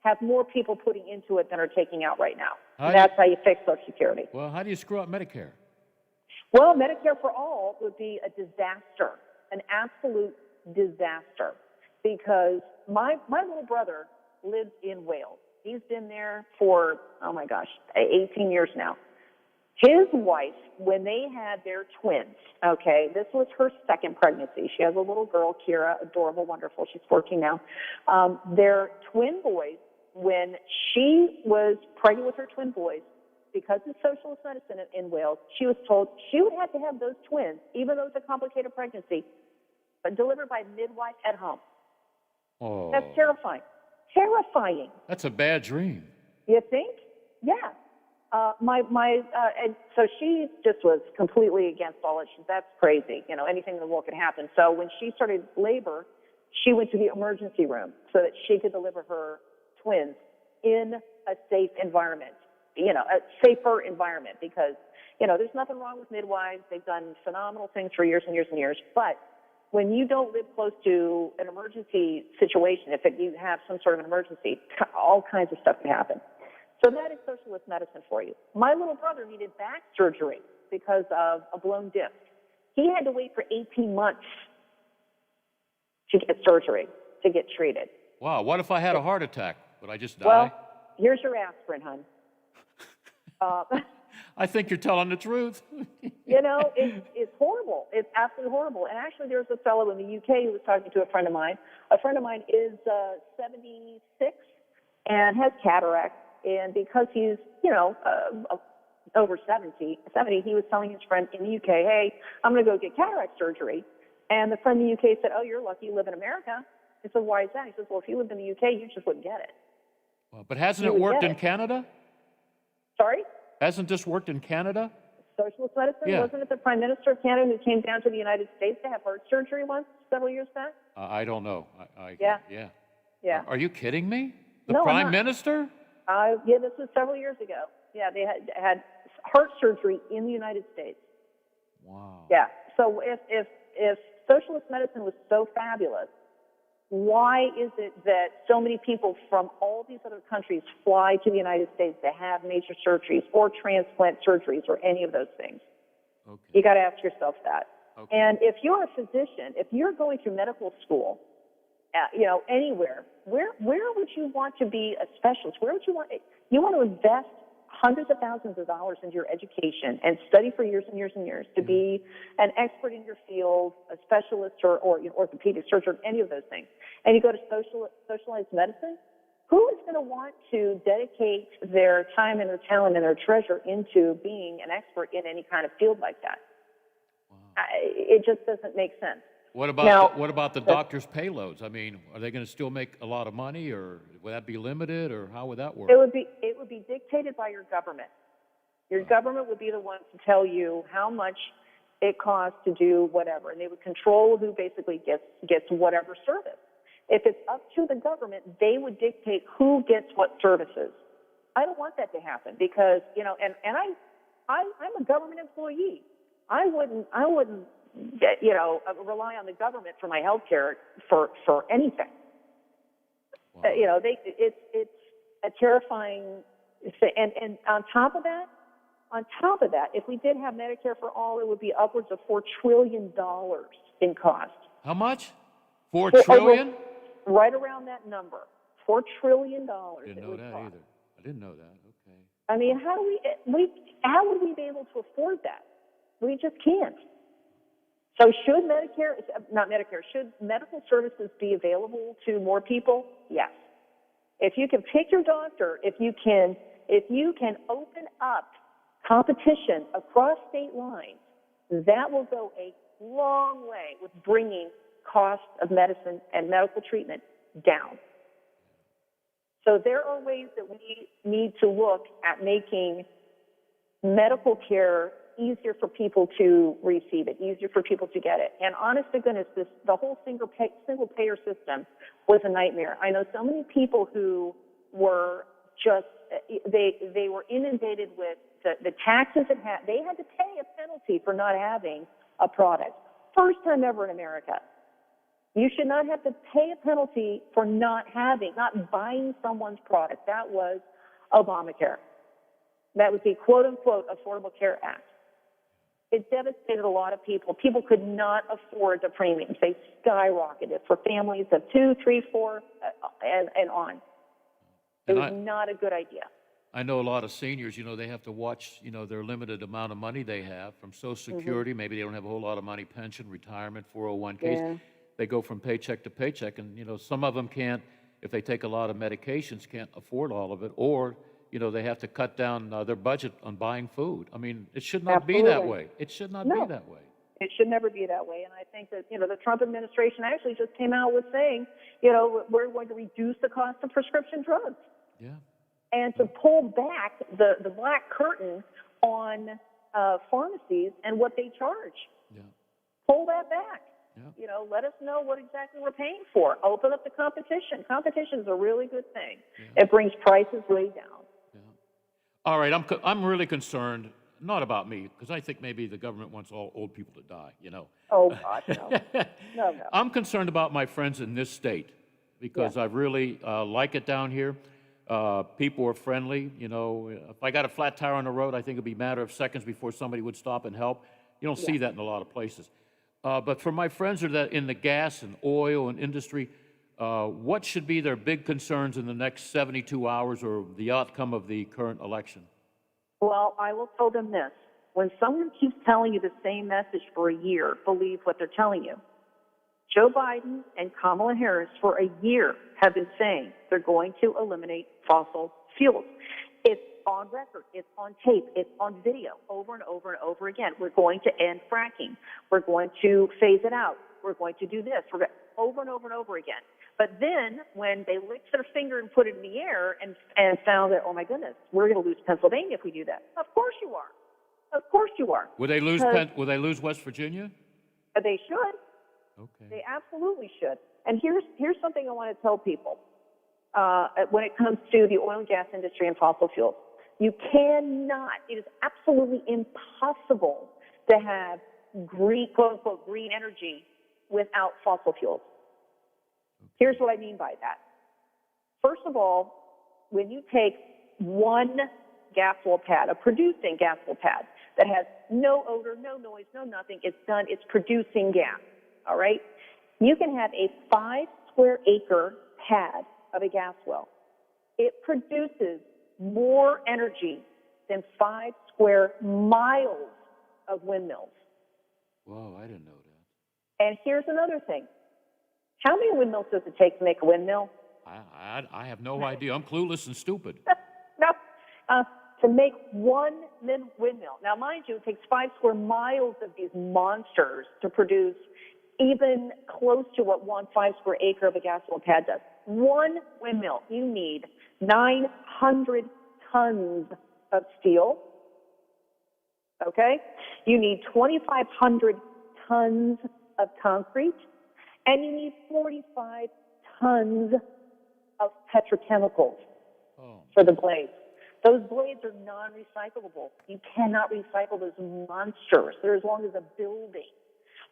have more people putting into it than are taking out right now. That's how you fix Social Security. Well, how do you screw up Medicare? Well, Medicare for All would be a disaster, an absolute disaster, because my little brother lives in Wales. He's been there for, 18 years now. His wife, when they had their twins, this was her second pregnancy. She has a little girl, Kira, adorable, wonderful. She's 14 now. Their twin boys, when she was pregnant with her twin boys, because of socialist medicine in Wales, she was told she would have to have those twins, even though it's a complicated pregnancy, but delivered by midwife at home. Oh. That's terrifying. Terrifying. That's a bad dream. You think? Yeah. And so she just was completely against all it. That's crazy. Anything in the world could happen. So when she started labor, she went to the emergency room so that she could deliver her twins in a safe environment, a safer environment, because, there's nothing wrong with midwives. They've done phenomenal things for years and years and years. But when you don't live close to an emergency situation, if you have some sort of an emergency, all kinds of stuff can happen. So that is socialist medicine for you. My little brother needed back surgery because of a blown disc. He had to wait for 18 months to get surgery, to get treated. Wow, what if I had a heart attack? Would I just die? Well, here's your aspirin, hon. I think you're telling the truth. It's horrible. It's absolutely horrible. And actually, there's a fellow in the UK who was talking to a friend of mine. A friend of mine is 76 and has cataract. And because he's, over 70, he was telling his friend in the UK, hey, I'm going to go get cataract surgery. And the friend in the UK said, oh, you're lucky you live in America. He said, why is that? He says, well, if you lived in the UK, you just wouldn't get it. Well, but hasn't it worked in Canada? Sorry? Hasn't this worked in Canada? Socialist medicine? Yeah. Wasn't it the Prime Minister of Canada who came down to the United States to have heart surgery once, several years back? I don't know. Yeah. Yeah. Are you kidding me? The No, I'm Prime not. Minister? Yeah, this was several years ago. Yeah, they had heart surgery in the United States. Wow. Yeah. So if socialist medicine was so fabulous, why is it that so many people from all these other countries fly to the United States to have major surgeries or transplant surgeries or any of those things? Okay. You got to ask yourself that. Okay. And if you're a physician, if you're going through medical school, anywhere, where would you want to be a specialist? Where would you want to invest hundreds of thousands of dollars into your education and study for years and years and years to be an expert in your field, a specialist or orthopedic surgeon, any of those things. And you go to socialized medicine, who is going to want to dedicate their time and their talent and their treasure into being an expert in any kind of field like that? Wow. It just doesn't make sense. What about the doctors' payloads? I mean, are they going to still make a lot of money, or would that be limited, or how would that work? It would be dictated by your government. Your government would be the one to tell you how much it costs to do whatever, and they would control who basically gets whatever service. If it's up to the government, they would dictate who gets what services. I don't want that to happen because, you know, and I'm a government employee. I wouldn't you know, rely on the government for my health care for anything. Wow. You know, it's a terrifying thing. And on top of that, if we did have Medicare for all, it would be upwards of $4 trillion in cost. How much? $4 trillion? Right around that number. $4 trillion. Didn't know that either. I didn't know that. Okay. I mean, how would we be able to afford that? We just can't. So should should medical services be available to more people? Yes. If you can pick your doctor, if you can open up competition across state lines, that will go a long way with bringing cost of medicine and medical treatment down. So there are ways that we need to look at making medical care easier for people to receive it, easier for people to get it. And honest to goodness, the whole single payer system was a nightmare. I know so many people who were just, they were inundated with the taxes they had to pay a penalty for not having a product. First time ever in America. You should not have to pay a penalty for not buying someone's product. That was Obamacare. That was the quote-unquote Affordable Care Act. It devastated a lot of people. People could not afford the premiums. They skyrocketed for families of 2, 3, 4, and on. It was not a good idea. I know a lot of seniors, you know, they have to watch, you know, their limited amount of money they have from Social Security. Maybe they don't have a whole lot of money, pension, retirement, 401ks. Yeah. They go from paycheck to paycheck, and, you know, some of them can't, if they take a lot of medications, can't afford all of it, or, you know, they have to cut down their budget on buying food. I mean, it should not be that way. It should not be that way. It should never be that way. And I think that, you know, the Trump administration actually just came out with saying, you know, we're going to reduce the cost of prescription drugs. Yeah. And to pull back the black curtain on pharmacies and what they charge. Yeah. Pull that back. Yeah. You know, let us know what exactly we're paying for. Open up the competition. Competition is a really good thing. Yeah. It brings prices way down. All right, I'm really concerned, not about me, because I think maybe the government wants all old people to die, you know. Oh, gosh, no. No. I'm concerned about my friends in this state, because I really like it down here. People are friendly, you know. If I got a flat tire on the road, I think it'd be a matter of seconds before somebody would stop and help. You don't see that in a lot of places. But for my friends that are in the gas and oil and industry, what should be their big concerns in the next 72 hours or the outcome of the current election? Well, I will tell them this. When someone keeps telling you the same message for a year, believe what they're telling you. Joe Biden and Kamala Harris for a year have been saying they're going to eliminate fossil fuels. It's on record. It's on tape. It's on video over and over and over again. We're going to end fracking. We're going to phase it out. We're going to do this. Over and over and over again. But then when they licked their finger and put it in the air and found that, oh, my goodness, we're going to lose Pennsylvania if we do that. Of course you are. Of course you are. Will they lose West Virginia? They should. Okay. They absolutely should. And here's something I want to tell people when it comes to the oil and gas industry and fossil fuels. You cannot, it is absolutely impossible to have green, quote-unquote, green energy without fossil fuels. Here's what I mean by that. First of all, when you take one gas well pad, a producing gas well pad that has no odor, no noise, no nothing, it's producing gas, all right? You can have a 5 square acre pad of a gas well. It produces more energy than 5 square miles of windmills. Whoa, I didn't know that. And here's another thing. How many windmills does it take to make a windmill? I have no idea. I'm clueless and stupid. No. To make one windmill. Now, mind you, it takes 5 square miles of these monsters to produce even close to what 1 5 square acre of a gas well pad does. One windmill, you need 900 tons of steel, okay? You need 2,500 tons of concrete, and you need 45 tons of petrochemicals for the blades. Those blades are non-recyclable. You cannot recycle those monsters. They're as long as a building.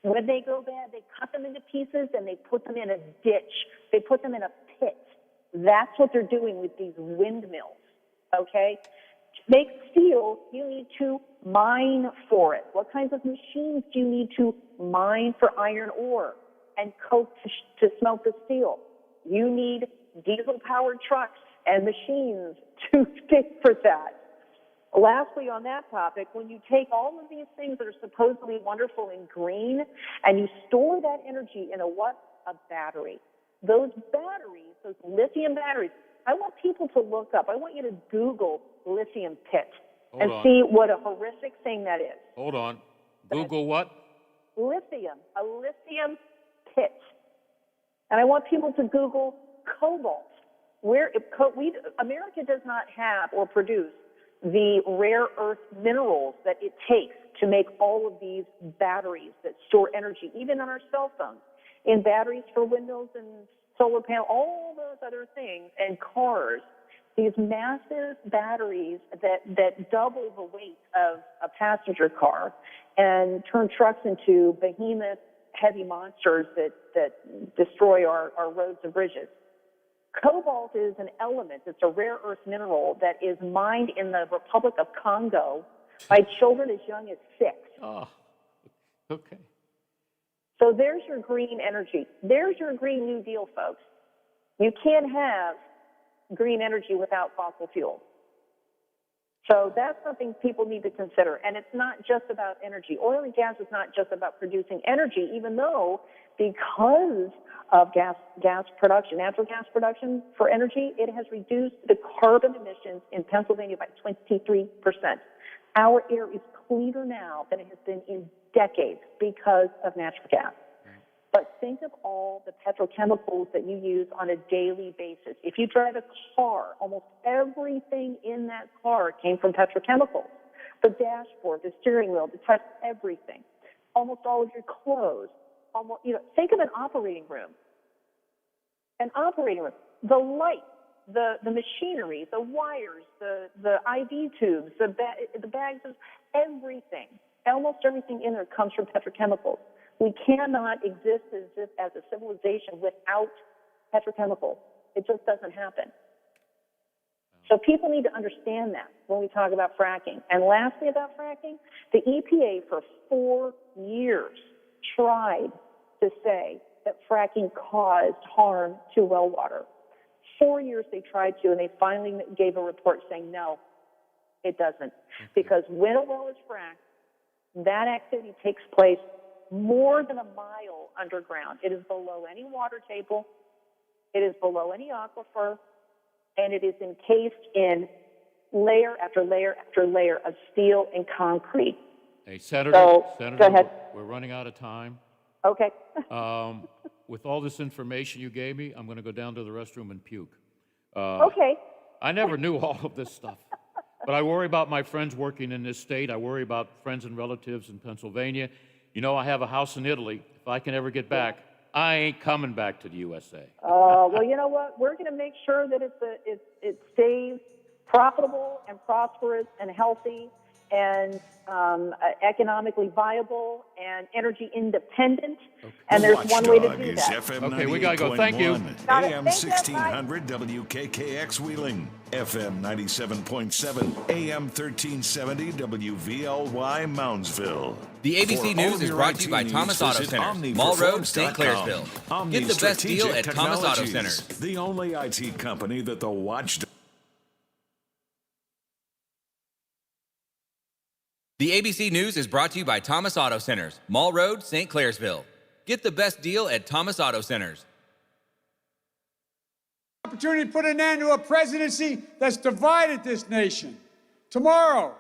When they go bad, they cut them into pieces and they put them in a ditch. They put them in a pit. That's what they're doing with these windmills, okay? To make steel, you need to mine for it. What kinds of machines do you need to mine for iron ore and coke to smelt the steel? You need diesel-powered trucks and machines to stick for that. Lastly, on that topic, when you take all of these things that are supposedly wonderful and green and you store that energy in a battery. Those batteries, those lithium batteries, I want people to look up. I want you to Google lithium pit and see what a horrific thing that is. Hold on. Google what? Lithium, a lithium pit. And I want people to Google cobalt. America does not have or produce the rare earth minerals that it takes to make all of these batteries that store energy, even on our cell phones, in batteries for windows and solar panels, all those other things, and cars. These massive batteries that double the weight of a passenger car and turn trucks into behemoth heavy monsters that destroy our roads and bridges. Cobalt is an element. It's a rare earth mineral that is mined in the Republic of Congo by children as young as 6. Oh, okay. So there's your green energy. There's your Green New Deal, folks. You can't have green energy without fossil fuels. So that's something people need to consider. And it's not just about energy. Oil and gas is not just about producing energy, even though because of gas production, natural gas production for energy, it has reduced the carbon emissions in Pennsylvania by 23%. Our air is cleaner now than it has been in decades because of natural gas. But think of all the petrochemicals that you use on a daily basis. If you drive a car, almost everything in that car came from petrochemicals. The dashboard, the steering wheel, the touch, everything. Almost all of your clothes. Think of an operating room. An operating room. The light, the machinery, the wires, the IV tubes, the bags of everything. Almost everything in there comes from petrochemicals. We cannot exist as a civilization without petrochemicals. It just doesn't happen. So people need to understand that when we talk about fracking. And lastly about fracking, the EPA for 4 years tried to say that fracking caused harm to well water. 4 years they tried to, and they finally gave a report saying, no, it doesn't. Because when a well is fracked, that activity takes place more than a mile underground. It is below any water table, it is below any aquifer, and it is encased in layer after layer after layer of steel and concrete. Hey, Senator, go ahead. We're running out of time. Okay. With all this information you gave me, I'm going to go down to the restroom and puke. Okay. I never knew all of this stuff. But I worry about my friends working in this state. I worry about friends and relatives in Pennsylvania. You know, I have a house in Italy. If I can ever get back, I ain't coming back to the USA. Well, you know what? We're going to make sure that it stays profitable and prosperous and healthy and economically viable and energy independent. Okay. And there's one way to do that. Okay, we got to go. Thank you. AM 1600 WKKX Wheeling, FM 97.7, AM 1370 WVLY Moundsville. The ABC News is brought to you by Thomas Auto Centers, Mall Road, St. Clairsville. Get the best deal at Thomas Auto Centers. The only IT company that the watchdog. The ABC News is brought to you by Thomas Auto Centers, Mall Road, St. Clairsville. Get the best deal at Thomas Auto Centers. Opportunity to put an end to a presidency that's divided this nation. Tomorrow,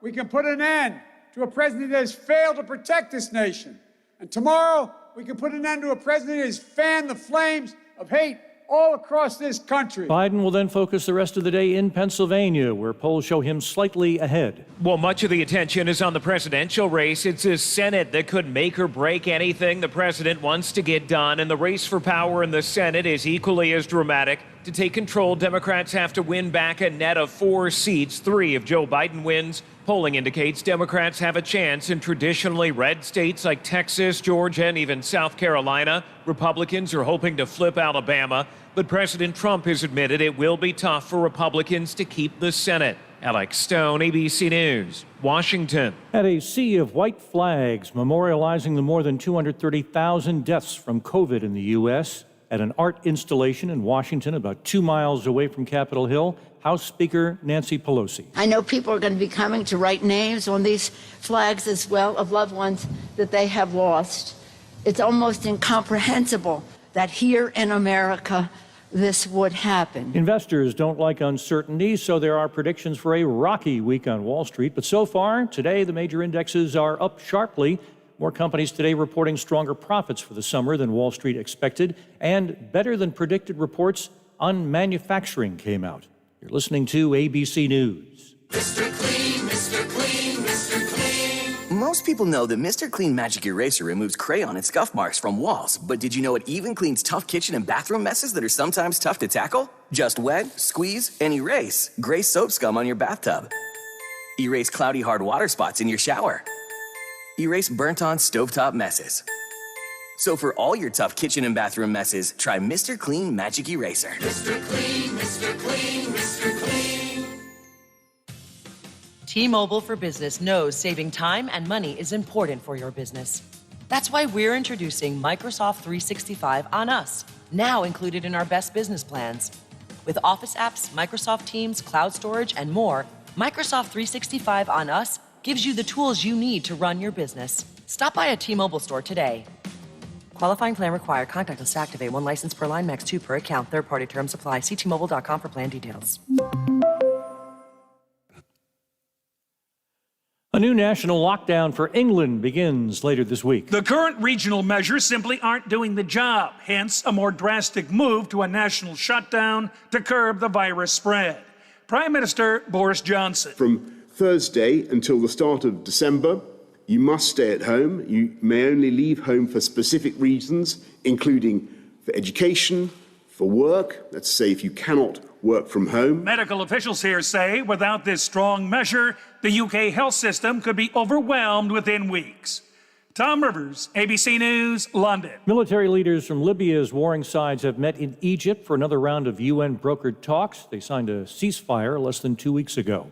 we can put an end to a president that has failed to protect this nation. And tomorrow, we can put an end to a president that has fanned the flames of hate all across this country. Biden will then focus the rest of the day in Pennsylvania, where polls show him slightly ahead. Well, much of the attention is on the presidential race. It's a Senate that could make or break anything the president wants to get done, and the race for power in the Senate is equally as dramatic. To take control, Democrats have to win back a net of 4 seats. 3 if Joe Biden wins. Polling indicates Democrats have a chance in traditionally red states like Texas, Georgia, and even South Carolina. Republicans are hoping to flip Alabama, but President Trump has admitted it will be tough for Republicans to keep the Senate. Alex Stone, ABC News, Washington. At a sea of white flags memorializing the more than 230,000 deaths from COVID in the U.S., at an art installation in Washington, about 2 miles away from Capitol Hill, House Speaker Nancy Pelosi. I know people are going to be coming to write names on these flags as well of loved ones that they have lost. It's almost incomprehensible that here in America this would happen. Investors don't like uncertainty, so there are predictions for a rocky week on Wall Street. But so far, today, the major indexes are up sharply. More companies today reporting stronger profits for the summer than Wall Street expected, and better than predicted reports on manufacturing came out. You're listening to ABC News. Mr. Clean, Mr. Clean, Mr. Clean. Most people know that Mr. Clean Magic Eraser removes crayon and scuff marks from walls, but did you know it even cleans tough kitchen and bathroom messes that are sometimes tough to tackle? Just wet, squeeze, and erase gray soap scum on your bathtub. Erase cloudy hard water spots in your shower. Erase burnt-on stovetop messes. So for all your tough kitchen and bathroom messes, try Mr. Clean Magic Eraser. Mr. Clean, Mr. Clean, Mr. Clean. T-Mobile for Business knows saving time and money is important for your business. That's why we're introducing Microsoft 365 on us, now included in our best business plans. With Office apps, Microsoft Teams, cloud storage, and more, Microsoft 365 on us gives you the tools you need to run your business. Stop by a T-Mobile store today. Qualifying plan required. Contactless to activate. 1 license per line, max 2 per account. Third-party terms apply. See T-Mobile.com for plan details. A new national lockdown for England begins later this week. The current regional measures simply aren't doing the job, hence a more drastic move to a national shutdown to curb the virus spread. Prime Minister Boris Johnson. From Thursday until the start of December, you must stay at home. You may only leave home for specific reasons, including for education, for work. Let's say if you cannot work from home. Medical officials here say without this strong measure, the UK health system could be overwhelmed within weeks. Tom Rivers, ABC News, London. Military leaders from Libya's warring sides have met in Egypt for another round of UN-brokered talks. They signed a ceasefire less than 2 weeks ago.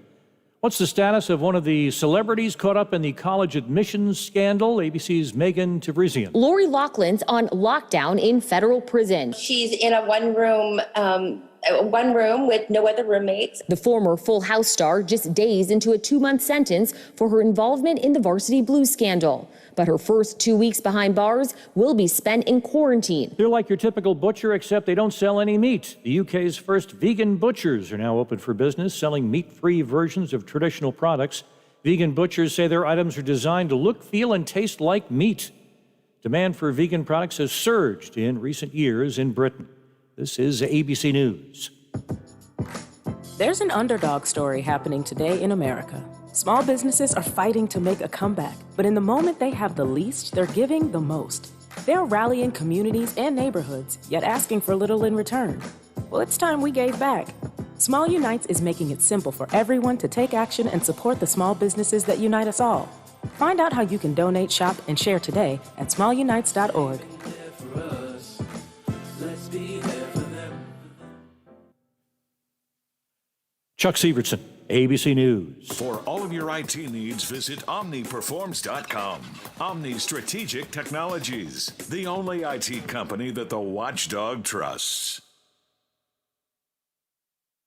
What's the status of one of the celebrities caught up in the college admissions scandal? ABC's Megan Tavrizian. Lori Loughlin's on lockdown in federal prison. She's in a one room with no other roommates. The former Full House star just days into a 2-month sentence for her involvement in the Varsity Blues scandal. But her first 2 weeks behind bars will be spent in quarantine. They're like your typical butcher, except they don't sell any meat. The UK's first vegan butchers are now open for business, selling meat-free versions of traditional products. Vegan butchers say their items are designed to look, feel, and taste like meat. Demand for vegan products has surged in recent years in Britain. This is ABC News. There's an underdog story happening today in America. Small businesses are fighting to make a comeback, but in the moment they have the least, they're giving the most. They're rallying communities and neighborhoods, yet asking for little in return. Well, it's time we gave back. Small Unites is making it simple for everyone to take action and support the small businesses that unite us all. Find out how you can donate, shop, and share today at smallunites.org. Chuck Severson, ABC News. For all of your IT needs, visit OmniPerforms.com. Omni Strategic Technologies, the only IT company that the watchdog trusts.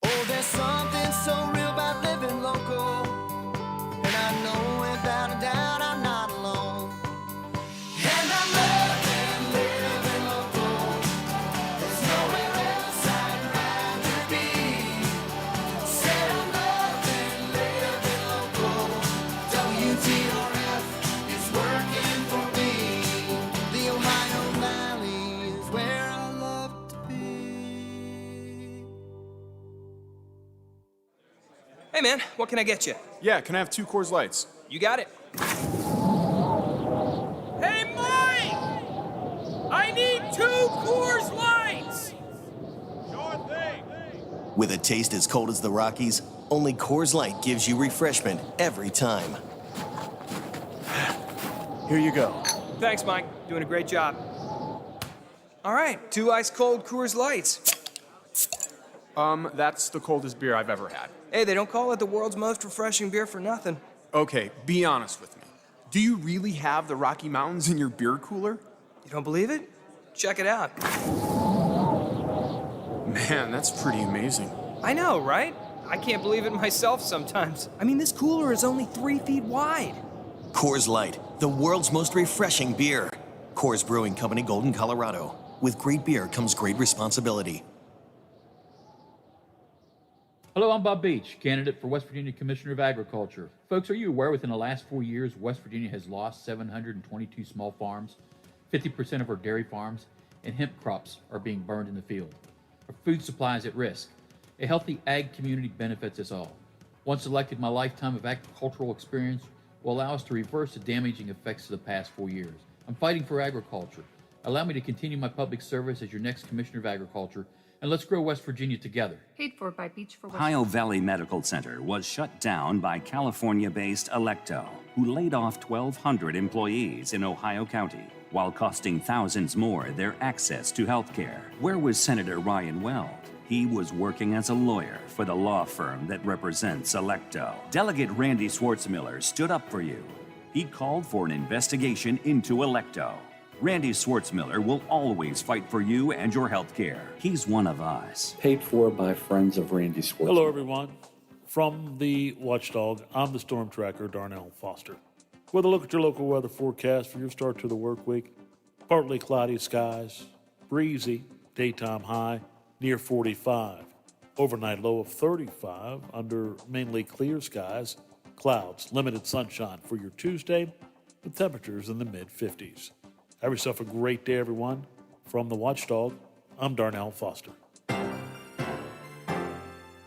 Oh, there's something so real about living local, and I know without a doubt I'm not alone. And I love living local. There's nowhere else I'd rather be. Said I love living local. WTRF is working for me. The Ohio Valley is where I love to be. Hey man, what can I get you? Yeah, can I have 2 Coors Lights? You got it. Hey Mike! I need 2 Coors Lights! Sure thing. With a taste as cold as the Rockies, only Coors Light gives you refreshment every time. Here you go. Thanks, Mike. Doing a great job. All right, 2 ice-cold Coors Lights. That's the coldest beer I've ever had. Hey, they don't call it the world's most refreshing beer for nothing. Okay, be honest with me. Do you really have the Rocky Mountains in your beer cooler? You don't believe it? Check it out. Man, that's pretty amazing. I know, right? I can't believe it myself sometimes. I mean, this cooler is only 3 feet wide. Coors Light, the world's most refreshing beer. Coors Brewing Company, Golden, Colorado. With great beer comes great responsibility. Hello, I'm Bob Beach, candidate for West Virginia Commissioner of Agriculture. Folks, are you aware within the last 4 years, West Virginia has lost 722 small farms, 50% of our dairy farms, and hemp crops are being burned in the field. Our food supply is at risk. A healthy ag community benefits us all. Once elected, my lifetime of agricultural experience will allow us to reverse the damaging effects of the past 4 years. I'm fighting for agriculture. Allow me to continue my public service as your next Commissioner of Agriculture, and let's grow West Virginia together. Paid for by Beach for West. Ohio Valley Medical Center was shut down by California-based Electo, who laid off 1,200 employees in Ohio County, while costing thousands more their access to health care. Where was Senator Ryan Weld? He was working as a lawyer for the law firm that represents Electo. Delegate Randy Schwartzmiller stood up for you. He called for an investigation into Electo. Randy Schwartzmiller will always fight for you and your health care. He's one of us. Paid for by friends of Randy Schwartzmiller. Hello, everyone. From the Watchdog, I'm the Storm Tracker, Darnell Foster. With a look at your local weather forecast for your start to the work week. Partly cloudy skies, breezy, daytime high near 45. Overnight low of 35 under mainly clear skies. Clouds, limited sunshine for your Tuesday with temperatures in the mid-50s. Have yourself a great day, everyone. From the Watchdog, I'm Darnell Foster.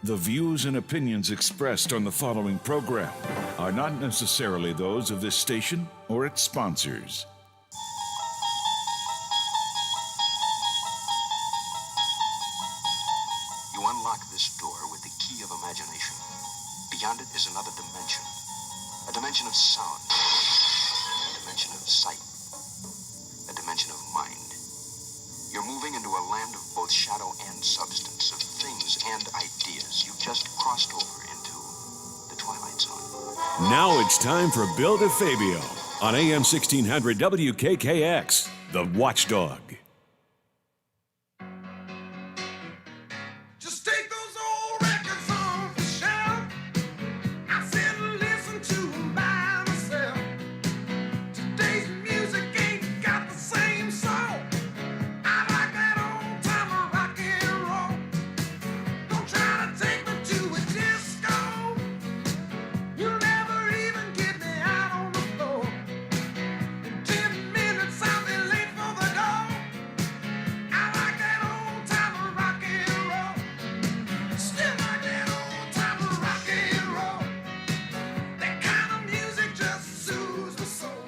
The views and opinions expressed on the following program are not necessarily those of this station or its sponsors. You unlock this door with the key of imagination. Beyond it is another dimension. A dimension of sound. A dimension of sight. A dimension of mind. You're moving into a land of both shadow and substance, of things and ideas. You've just crossed over into the Twilight Zone. Now it's time for Bill DeFabio on AM 1600 WKKX, The Watchdog. Just take those old records off the shelf. I sit and listen to them by myself. Today's music ain't got the same soul. I like that old time rock and roll. Don't try to take me to a disco. You'll never even get me out on the floor. In 10 minutes I'll be late for the door. I like that old time rock and roll. Still like that old time rock and roll. That kind of music just soothes my soul.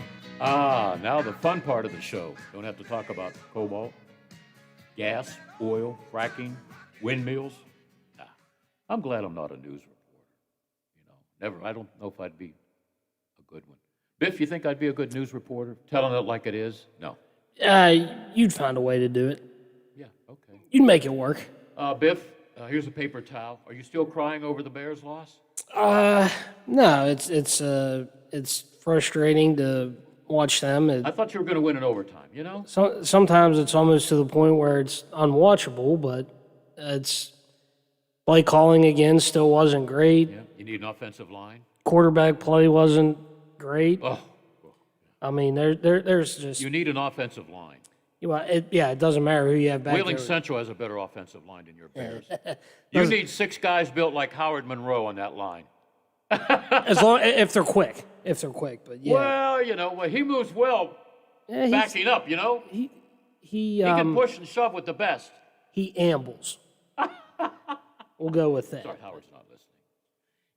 Now the fun part of the show. Don't have to talk about cobalt, gas, oil, fracking, windmills. Nah, I'm glad I'm not a news reporter. Never. I don't know if I'd be a good one. Biff, you think I'd be a good news reporter? Telling it like it is? No. You'd find a way to do it. Yeah, okay. You'd make it work. Biff, here's a paper towel. Are you still crying over the Bears' loss? No, it's frustrating to watch them. I thought you were going to win in overtime, you know? Sometimes it's almost to the point where it's unwatchable, but it's play calling again still wasn't great. Yeah. You need an offensive line. Quarterback play wasn't great. Oh. I mean, there's just You need an offensive line. it doesn't matter who you have back Wheeling there. Central has a better offensive line than your Bears. You need 6 guys built like Howard Monroe on that line. As long if they're quick, but yeah. Well, he moves well, backing up. He can push and shove with the best. He ambles. We'll go with that. Sorry, Howard's not listening.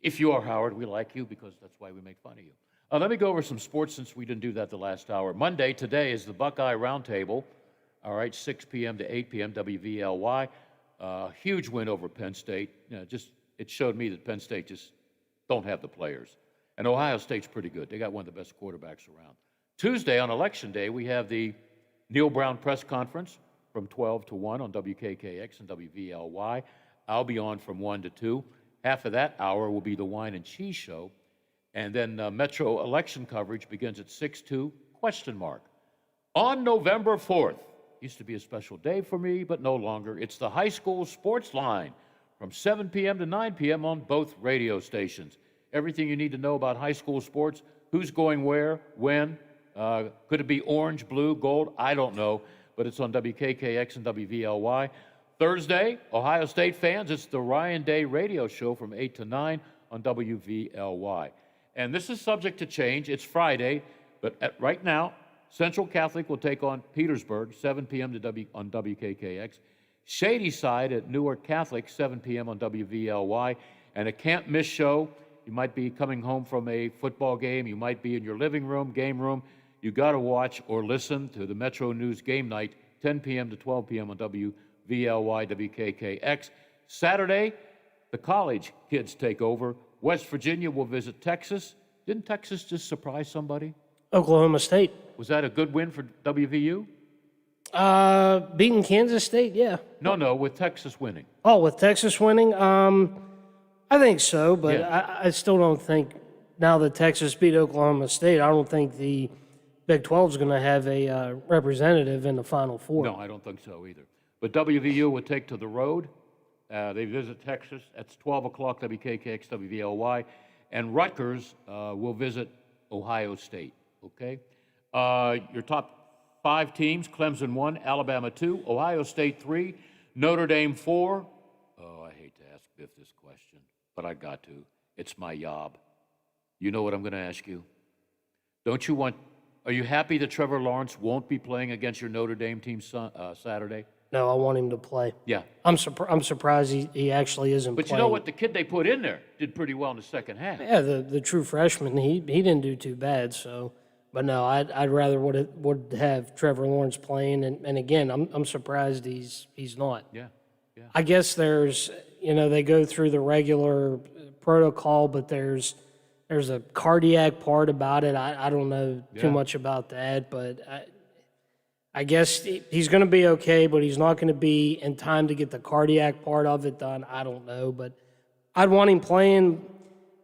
If you are Howard, we like you because that's why we make fun of you. Let me go over some sports since we didn't do that the last hour. Monday, today, is the Buckeye Roundtable. All right, 6 p.m. to 8 p.m. WVLY. Huge win over Penn State. It showed me that Penn State just don't have the players. And Ohio State's pretty good. They got one of the best quarterbacks around. Tuesday, on Election Day, we have the Neil Brown Press Conference from 12 to 1 on WKKX and WVLY. I'll be on from 1 to 2. Half of that hour will be the Wine and Cheese Show. And then Metro election coverage begins at 6-2, ? On November 4th, used to be a special day for me, but no longer, it's the High School Sports Line from 7 p.m. to 9 p.m. on both radio stations. Everything you need to know about high school sports, who's going where, when, could it be orange, blue, gold? I don't know, but it's on WKKX and WVLY. Thursday, Ohio State fans, it's the Ryan Day radio show from 8 to 9 on WVLY. And this is subject to change. It's Friday, but right now, Central Catholic will take on Petersburg, 7 p.m. on WKKX. Shady Side at Newark Catholic, 7 p.m. on WVLY. And a can't-miss show. You might be coming home from a football game. You might be in your living room, game room. You got to watch or listen to the Metro News Game Night, 10 p.m. to 12 p.m. on WVLY, WKKX. Saturday, the college kids take over. West Virginia will visit Texas. Didn't Texas just surprise somebody? Oklahoma State. Was that a good win for WVU? Beating Kansas State, yeah. No, with Texas winning. Oh, with Texas winning? I think so, but Yeah. I still don't think, now that Texas beat Oklahoma State, I don't think the Big 12 is going to have a representative in the Final Four. No, I don't think so either. But WVU will take to the road. They visit Texas. That's 12 o'clock, WKKX, WVLY. And Rutgers will visit Ohio State, okay? Your top 5 teams, Clemson 1, Alabama 2, Ohio State 3, Notre Dame 4. Oh, I hate to ask Biff this question, but I got to. It's my job. You know what I'm going to ask you? Are you happy that Trevor Lawrence won't be playing against your Notre Dame team Saturday? No, I want him to play. Yeah. I'm surprised he actually isn't But playing. you know what? The kid they put in there did pretty well in the second half. Yeah, the true freshman, he didn't do too bad. So, but no, I'd rather would have Trevor Lawrence playing. And again, I'm surprised he's not. Yeah. I guess there's they go through the regular protocol, but there's a cardiac part about it. I don't know too much about that, but I guess he's going to be okay, but he's not going to be in time to get the cardiac part of it done. I don't know, but I'd want him playing.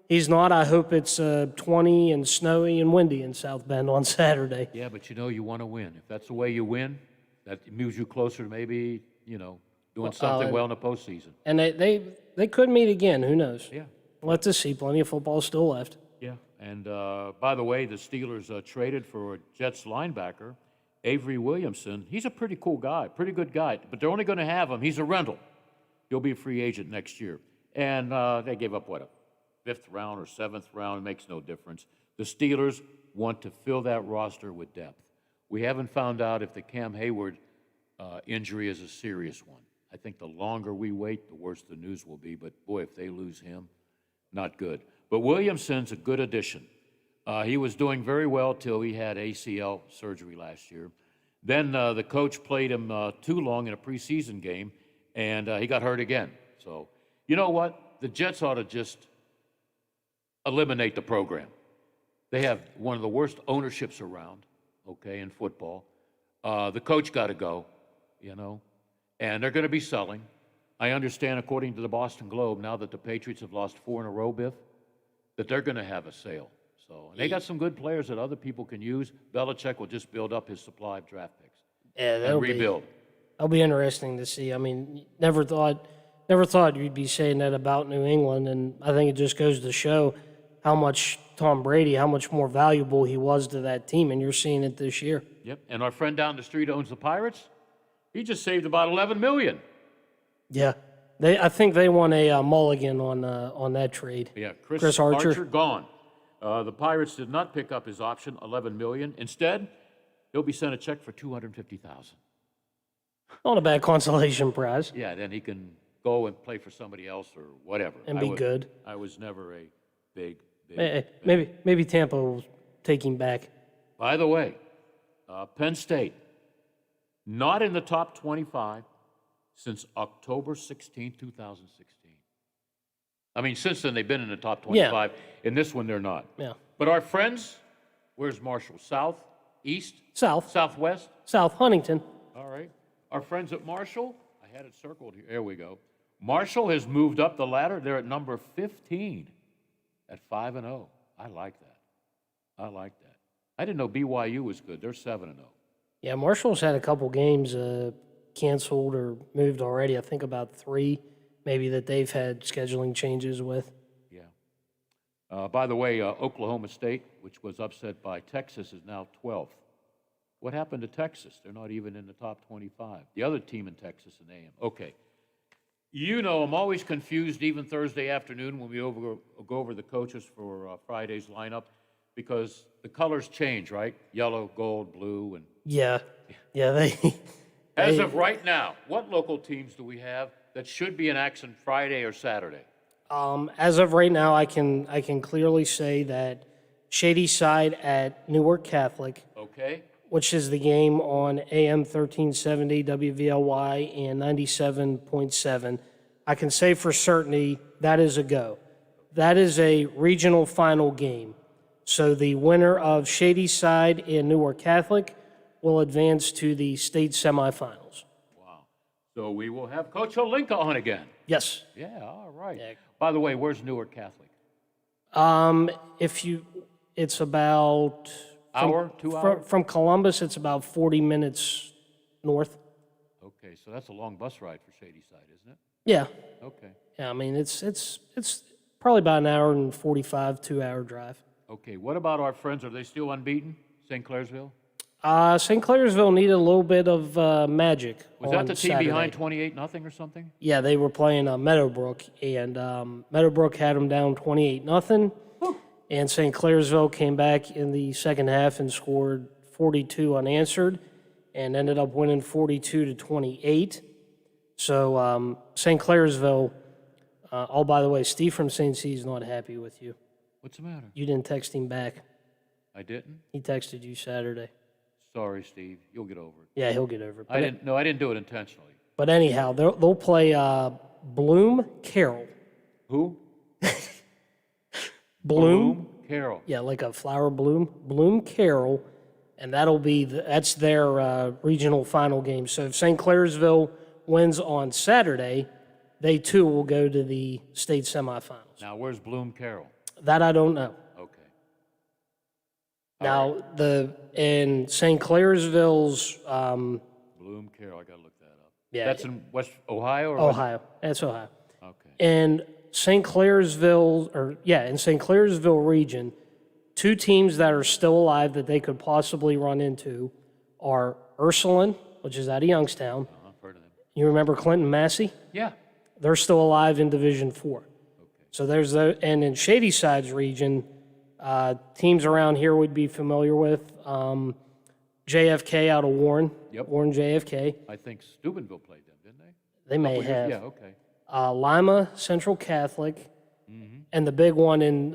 He's not. I hope it's 20 and snowy and windy in South Bend on Saturday. Yeah, but you want to win. If that's the way you win, that moves you closer to maybe, doing something well in the postseason. And they could meet again. Who knows? Yeah. Let's see. Plenty of football still left. Yeah. And by the way, the Steelers traded for a Jets linebacker, Avery Williamson. He's a pretty cool guy, pretty good guy, but they're only going to have him. He's a rental. He'll be a free agent next year. And they gave up, a 5th round or 7th round? It makes no difference. The Steelers want to fill that roster with depth. We haven't found out if the Cam Hayward injury is a serious one. I think the longer we wait, the worse the news will be. But, boy, if they lose him, not good. But Williamson's a good addition. He was doing very well till he had ACL surgery last year. Then the coach played him too long in a preseason game, and he got hurt again. So, you know what? The Jets ought to just eliminate the program. They have one of the worst ownerships around, in football. The coach got to go, and they're going to be selling. I understand, according to the Boston Globe, now that the Patriots have lost 4 in a row, Biff, that they're going to have a sale. So they got some good players that other people can use. Belichick will just build up his supply of draft picks and rebuild. That'll be interesting to see. I mean, never thought you'd be saying that about New England, and I think it just goes to show how much Tom Brady, how much more valuable he was to that team, and you're seeing it this year. Yep, and our friend down the street owns the Pirates. He just saved about $11 million. Yeah, I think they won a mulligan on that trade. Yeah, Chris Archer gone. The Pirates did not pick up his option, $11 million. Instead, he'll be sent a check for $250,000. Not a bad consolation prize. Yeah, then he can go and play for somebody else or whatever. And be good. I was never a big. Maybe Tampa will take him back. By the way, Penn State, not in the top 25 since October 16, 2016. I mean, since then they've been in the top 25. In this one, they're not. Yeah. But our friends, where's Marshall? South? East? South. Southwest? South Huntington. All right. Our friends at Marshall, I had it circled here. There we go. Marshall has moved up the ladder. They're at number 15 at 5-0. I like that. I like that. I didn't know BYU was good. They're 7-0. Yeah, Marshall's had a couple games canceled or moved already. I think about 3, maybe, that they've had scheduling changes with. Yeah. By the way, Oklahoma State, which was upset by Texas, is now 12th. What happened to Texas? They're not even in the top 25. The other team in Texas and A&M. Okay. You know, I'm always confused, even Thursday afternoon when we go over the coaches for Friday's lineup, because the colors change, right? Yellow, gold, blue, and Yeah, they. As of right now, what local teams do we have that should be in action Friday or Saturday? As of right now, I can clearly say that Shady Side at Newark Catholic, Okay. which is the game on AM 1370 WVLY and 97.7. I can say for certainty that is a go. That is a regional final game. So the winner of Shady Side and Newark Catholic will advance to the state semifinals. So we will have Coach Olinka on again. Yes. Yeah, all right. By the way, where's Newark Catholic? It's about Hour, 2 hours? From Columbus. It's about 40 minutes north. Okay, so that's a long bus ride for Shady Side, isn't it? Yeah. Okay. Yeah, I mean it's probably about an hour and 45, 2-hour drive. Okay, what about our friends? Are they still unbeaten? St. Clairsville? St. Clairsville needed a little bit of magic. Was that on the team Saturday. behind 28-0 or something? Yeah, they were playing Meadowbrook, and Meadowbrook had them down 28-0. And St. Clairsville came back in the second half and scored 42 unanswered, and ended up winning 42-28. So St. Clairsville. By the way, Steve from St. C is not happy with you. What's the matter? You didn't text him back. I didn't? He texted you Saturday. Sorry, Steve. You'll get over it. Yeah, he'll get over it. I didn't do it intentionally. But anyhow, they'll play Bloom Carroll. Who? Bloom Carroll. Yeah, like a flower bloom. Bloom Carroll, and that's their regional final game. So if St. Clairsville wins on Saturday, they too will go to the state semifinals. Now, where's Bloom Carroll? That I don't know. Okay. Now in St. Clairsville's Bloom Carroll, I gotta look that up. Yeah. That's in West Ohio or Ohio. That's Ohio. Okay. And St. Clairsville, in St. Clairsville region, 2 teams that are still alive that they could possibly run into are Ursuline, which is out of Youngstown. I've heard of them. You remember Clinton Massey? Yeah. They're still alive in Division 4. Okay. So and in Shady Sides region, teams around here would be familiar with JFK out of Warren. Yep. Warren JFK. I think Steubenville played them, didn't they? They may Couple years- have. Yeah, okay. Lima Central Catholic, Mm-hmm. and the big one in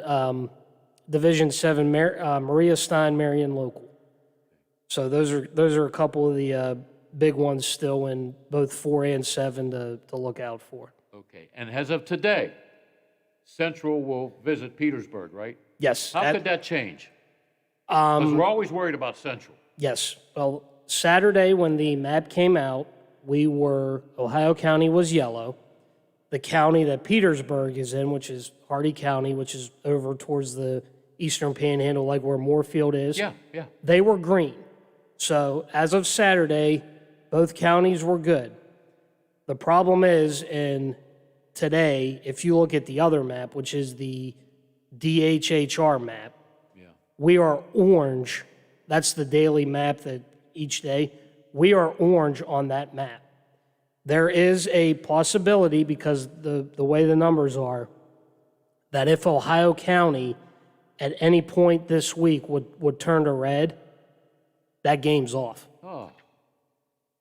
Division 7, Maria Stein Marion Local. So those are a couple of the big ones still in both 4 and 7 to look out for. Okay. And as of today, Central will visit Petersburg, right? Yes. How could that change? Because we're always worried about Central. Yes. Well, Saturday when the map came out, Ohio County was yellow. The county that Petersburg is in, which is Hardy County, which is over towards the eastern panhandle, like where Moorfield is. Yeah. They were green. So as of Saturday, both counties were good. The problem is, today, if you look at the other map, which is the DHHR map, we are orange. That's the daily map that each day. We are orange on that map. There is a possibility, because the way the numbers are, that if Ohio County at any point this week would turn to red, that game's off. Oh.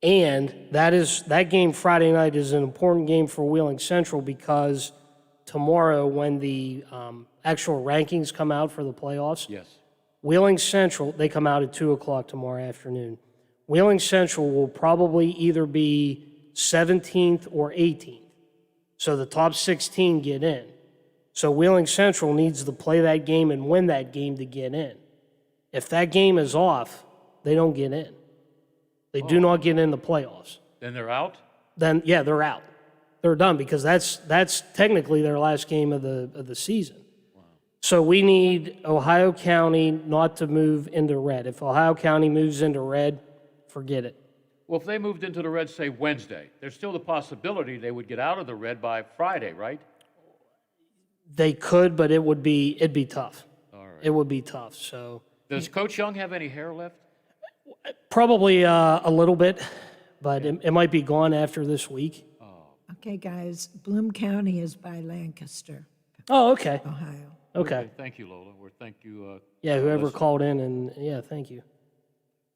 And that game Friday night is an important game for Wheeling Central because tomorrow, when the actual rankings come out for the playoffs, Yes. Wheeling Central, they come out at 2 o'clock tomorrow afternoon. Wheeling Central will probably either be 17th or 18th. So the top 16 get in. So Wheeling Central needs to play that game and win that game to get in. If that game is off, they don't get in. They do not get in the playoffs. Then they're out? Then, yeah, they're out. They're done because that's technically their last game of the season. So we need Ohio County not to move into red. If Ohio County moves into red, forget it. Well, if they moved into the red, say Wednesday, there's still the possibility they would get out of the red by Friday, right? They could, but it'd be tough. All right. It would be tough. So Does Coach Young have any hair left? probably a little bit, but it might be gone after this week. Okay, guys, Bloom County is by Lancaster, Oh, okay. Ohio. Okay. Thank you, Lola. Or thank you. Yeah, whoever listening. called in, and yeah, thank you.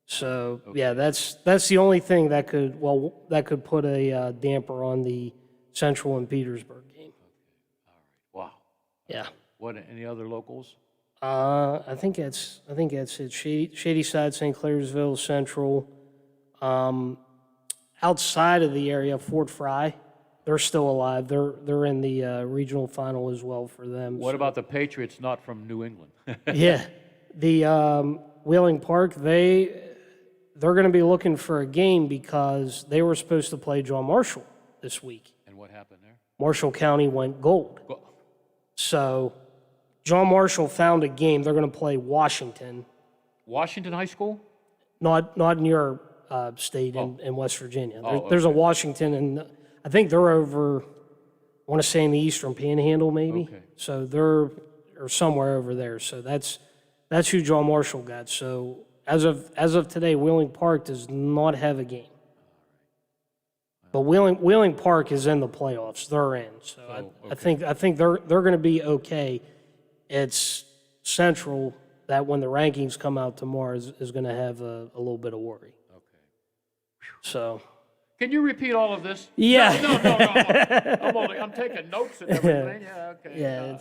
So yeah, that's the only thing that could put a damper on the Central and Petersburg game. Wow. Yeah. What? Any other locals? I think that's it. Shady Side, St. Clairsville, Central. Outside of the area, Fort Fry, they're still alive. They're in the regional final as well for them. What about the Patriots not from New England? Yeah, the Wheeling Park, they're going to be looking for a game because they were supposed to play John Marshall this week. And what happened there? Marshall County went gold. So John Marshall found a game. They're going to play Washington. Washington High School? Not in your state in West Virginia. Oh, There's a Washington, and I think they're over, I want to say in the Eastern Panhandle maybe. Okay. So they're or somewhere over there. So that's who John Marshall got. So as of today, Wheeling Park does not have a game. But Wheeling Park is in the playoffs. They're in. So I think they're going to be okay. It's Central that when the rankings come out tomorrow is going to have a little bit of worry. Okay. So. Can you repeat all of this? Yeah. No. I'm taking notes and everything. Yeah. Okay. Yeah,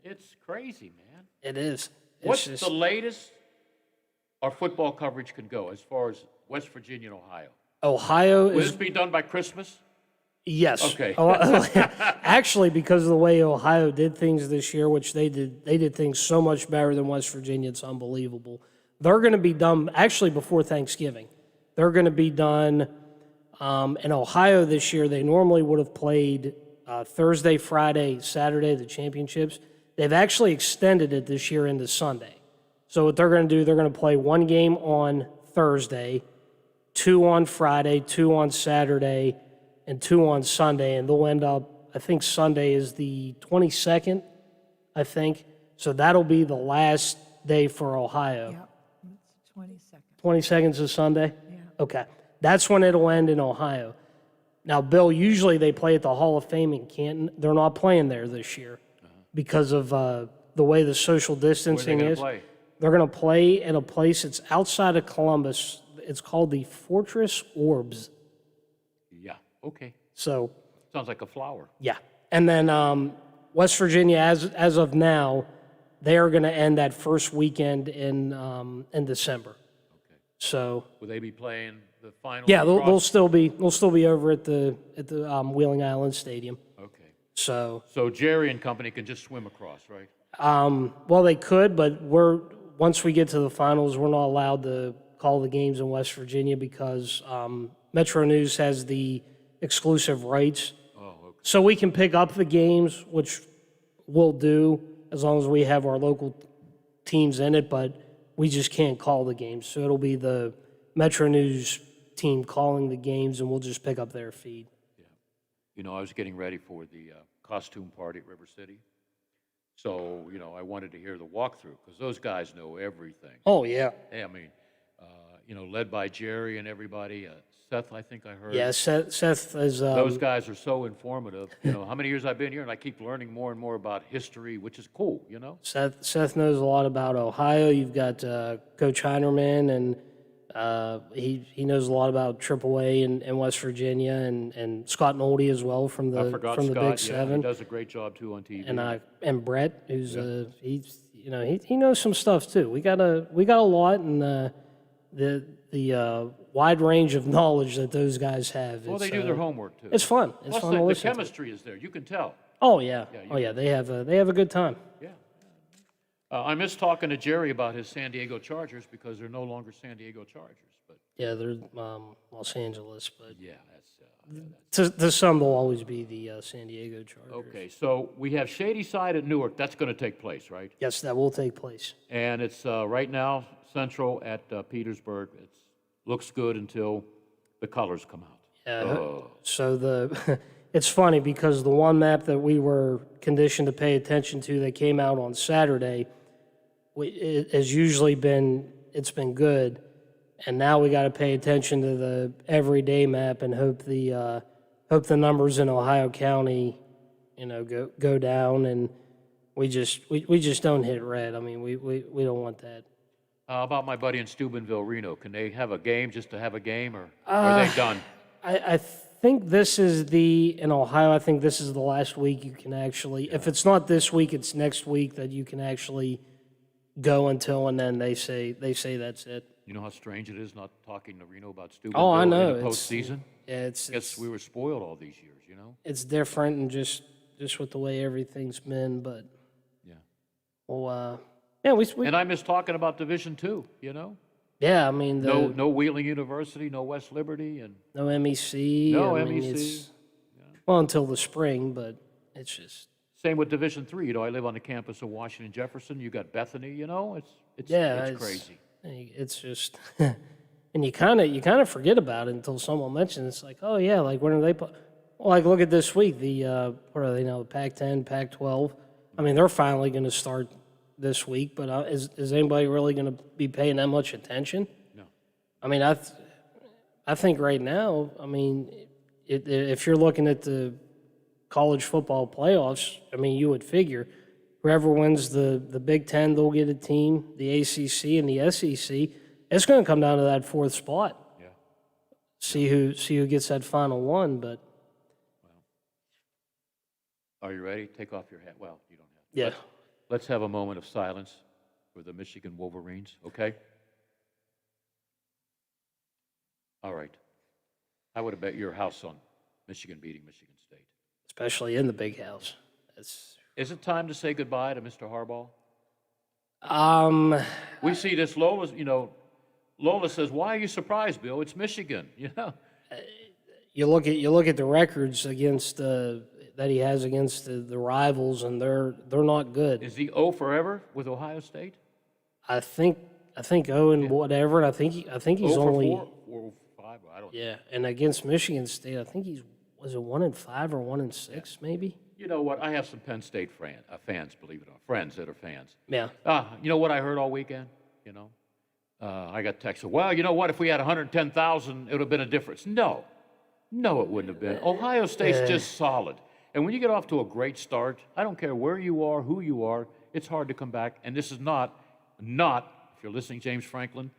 It's crazy, man. it is. What's the latest our football coverage can go as far as West Virginia and Ohio? Ohio Will is this be done by Christmas? yes. Okay. Actually, because of the way Ohio did things this year, which they did things so much better than West Virginia, it's unbelievable. They're going to be done actually before Thanksgiving. They're going to be done in Ohio this year. They normally would have played Thursday, Friday, Saturday, the championships. They've actually extended it this year into Sunday. So what they're going to do, they're going to play one game on Thursday, 2 on Friday, 2 on Saturday, and 2 on Sunday. And they'll end up, I think Sunday is the 22nd, I think. So that'll be the last day for Ohio. Yeah, it's 22nd. 22nd is Sunday? Yeah. Okay. That's when it'll end in Ohio. Now, Bill, usually they play at the Hall of Fame in Canton. They're not playing there this year because of the way the social distancing is. Play? They're going to play in a place that's outside of Columbus. It's called the Fortress Orbs. Yeah. Okay. So. Sounds like a flower. Yeah. And then West Virginia, as of now, they are going to end that first weekend in December. Okay. So. Will they be playing the final? Yeah, they'll still be over at the Wheeling Island Stadium. Okay. So Jerry and company can just swim across, right? well, they could, but once we get to the finals, we're not allowed to call the games in West Virginia because Metro News has the exclusive rights. Oh, okay. So we can pick up the games, which we'll do as long as we have our local teams in it, but we just can't call the games. So it'll be the Metro News team calling the games, and we'll just pick up their feed. Yeah. You know, I was getting ready for the costume party at River City. So, you know, I wanted to hear the walkthrough because those guys know everything. Oh, yeah. I mean, you know, led by Jerry and everybody. Seth, I think I heard. Yeah, Seth is... those guys are so informative. You know, how many years I've been here, and I keep learning more and more about history, which is cool, you know? Seth knows a lot about Ohio. You've got Coach Heinerman and He knows a lot about AAA in West Virginia, and Scott Nolte as well from I the forgot from the Scott. Big Seven. He does a great job too on TV. And Brett, who's he knows some stuff too. We got a lot, and the wide range of knowledge that those guys have. Well, they do their homework too. It's fun. It's Plus fun to the listen chemistry is there. You can tell. Oh yeah, Yeah, They have a good time. Yeah. I miss talking to Jerry about his San Diego Chargers because they're no longer San Diego Chargers. But Yeah, they're Los Angeles, but yeah, to some they'll always be the San Diego Chargers. okay. So we have Shady Side at Newark. That's going to take place, right? Yes, that will take place. And it's right now Central at Petersburg. It looks good until the colors come out. Yeah. So it's funny because the one map that we were conditioned to pay attention to that came out on Saturday, it has usually been good, and now we got to pay attention to the everyday map and hope the numbers in Ohio County, go down, and we just don't hit red. I mean, we don't want that. How about my buddy in Steubenville, Reno? Can they have a game just to have a game, or are they done? I think this is in Ohio, I think this is the last week you can actually, if it's not this week, it's next week that you can actually go until, and then they say that's it. You know how strange it is not talking to Reno about Steubenville Oh, I know. in the postseason? It's we were spoiled all these years, you know? It's different, and just with the way everything's been, but yeah. Well, yeah, we and I miss talking about Division II, you know? Yeah, I mean no Wheeling University, no West Liberty, and no MEC. No I mean, MEC. Well, until the spring, but it's just same with Division III. You know, I live on the campus of Washington Jefferson. You got Bethany. You know, it's crazy. It's just, and you kind of forget about it until someone mentions it. It's like, oh yeah, like when are they? Well, like look at this week. The what are they now? Pac-10, Pac-12. I mean, they're finally going to start this week, but is anybody really going to be paying that much attention? No. I mean, I think right now, I mean, if you're looking at the college football playoffs, I mean, you would figure whoever wins the Big Ten, they'll get a team. The ACC and the SEC, it's going to come down to that fourth spot. Yeah. See who gets that final one, but. Are you ready? Take off your hat. Well, you don't have to. Yeah. Let's have a moment of silence for the Michigan Wolverines, okay? All right. I would have bet your house on Michigan beating Michigan State. Especially in the big house. Is it time to say goodbye to Mr. Harbaugh? We see this. Lola says, "Why are you surprised, Bill? It's Michigan." You know. You look at the records against that he has against the rivals, and they're not good. Is he 0 forever with Ohio State? I think 0 and whatever, and I think he's 0 only 4 or 5. I don't know. Yeah, and against Michigan State, I think was it 1 and 5 or 1 and 6 maybe. You know what? I have some Penn State fans, believe it or not, friends that are fans. Yeah. You know what I heard all weekend? You know, I got texted. Well, you know what? If we had 110,000, it would have been a difference. No, it wouldn't have been. Ohio State's just solid. And when you get off to a great start, I don't care where you are, who you are, it's hard to come back. And this is not, if you're listening, James Franklin,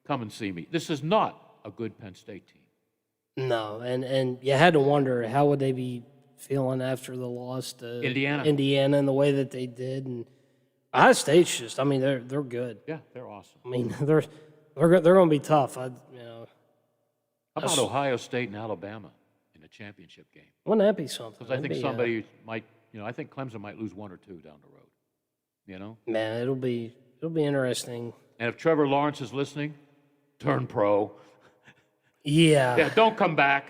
come and see me. This is not a good Penn State team. No, and you had to wonder how would they be feeling after the loss to Indiana and the way that they did. And Ohio State's just, I mean, they're good. Yeah, they're awesome. I mean, they're going to be tough. How about Ohio State and Alabama in a championship game? Wouldn't that be something? Because I think somebody might, I think Clemson might lose 1 or 2 down the road. You know? Man, it'll be interesting. And if Trevor Lawrence is listening, turn pro. Yeah, don't come back.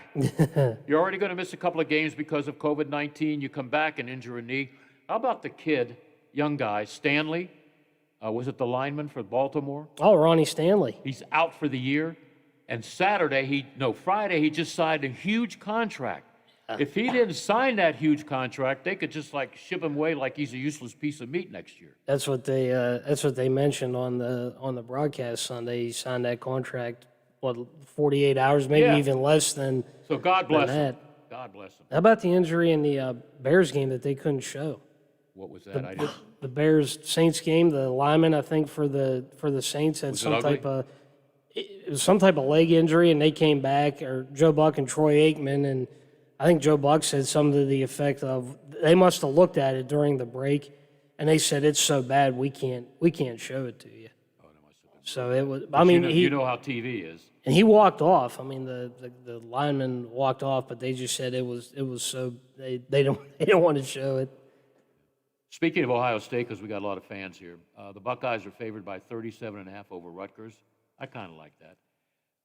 You're already going to miss a couple of games because of COVID-19. You come back and injure a knee. How about the kid, young guy, Stanley? Was it the lineman for Baltimore? Oh, Ronnie Stanley. He's out for the year. And Friday, he just signed a huge contract. If he didn't sign that huge contract, they could just ship him away like he's a useless piece of meat next year. That's what they mentioned on the broadcast Sunday. He signed that contract, 48 hours, maybe even less than. So God bless him. That. God bless him. How about the injury in the Bears game that they couldn't show? What was that? The Bears Saints game. The lineman, I think for the Saints had Was some it ugly? type of. it was some type of leg injury, and they came back, or Joe Buck and Troy Aikman, and I think Joe Buck said something to the effect of they must have looked at it during the break, and they said it's so bad we can't show it to you. So it was. I mean, you know how TV is. And he walked off. I mean, the lineman walked off, but they just said it was so they don't want to show it. Speaking of Ohio State, because we got a lot of fans here, the Buckeyes are favored by 37.5 over Rutgers. I kind of like that.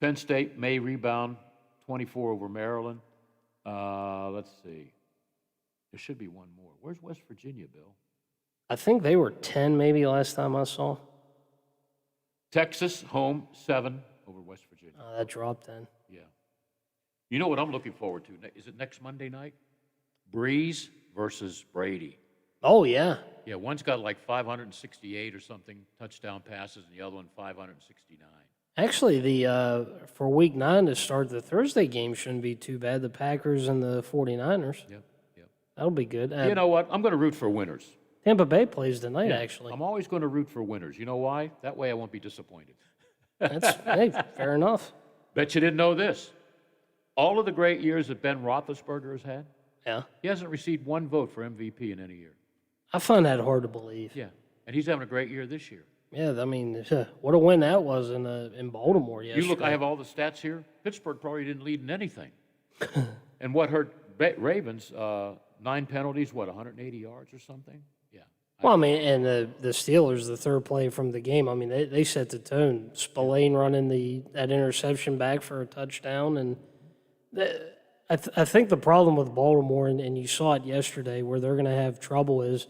Penn State may rebound 24 over Maryland. Let's see. There should be one more. Where's West Virginia, Bill? I think they were 10 maybe last time I saw. Texas home 7 over West Virginia. That dropped then. Yeah. You know what I'm looking forward to? Is it next Monday night? Breeze versus Brady. Oh, yeah. Yeah, one's got like 568 or something touchdown passes, and the other one 569. Actually, for Week 9 to start, the Thursday game shouldn't be too bad. The Packers and the 49ers. Yep. That'll be good. You know what? I'm going to root for winners. Tampa Bay plays tonight, actually. I'm always going to root for winners. You know why? That way I won't be disappointed. Hey, fair enough. Bet you didn't know this. All of the great years that Ben Roethlisberger has had, he hasn't received one vote for MVP in any year. I find that hard to believe. Yeah, and he's having a great year this year. Yeah, I mean, what a win that was in Baltimore yesterday. You look, I have all the stats here. Pittsburgh probably didn't lead in anything. And what hurt Ravens, 9 penalties, 180 yards or something? Yeah. Well, I mean, and the Steelers, the third play from the game, I mean, they set the tone. Spillane running that interception back for a touchdown. And I think the problem with Baltimore, and you saw it yesterday, where they're going to have trouble is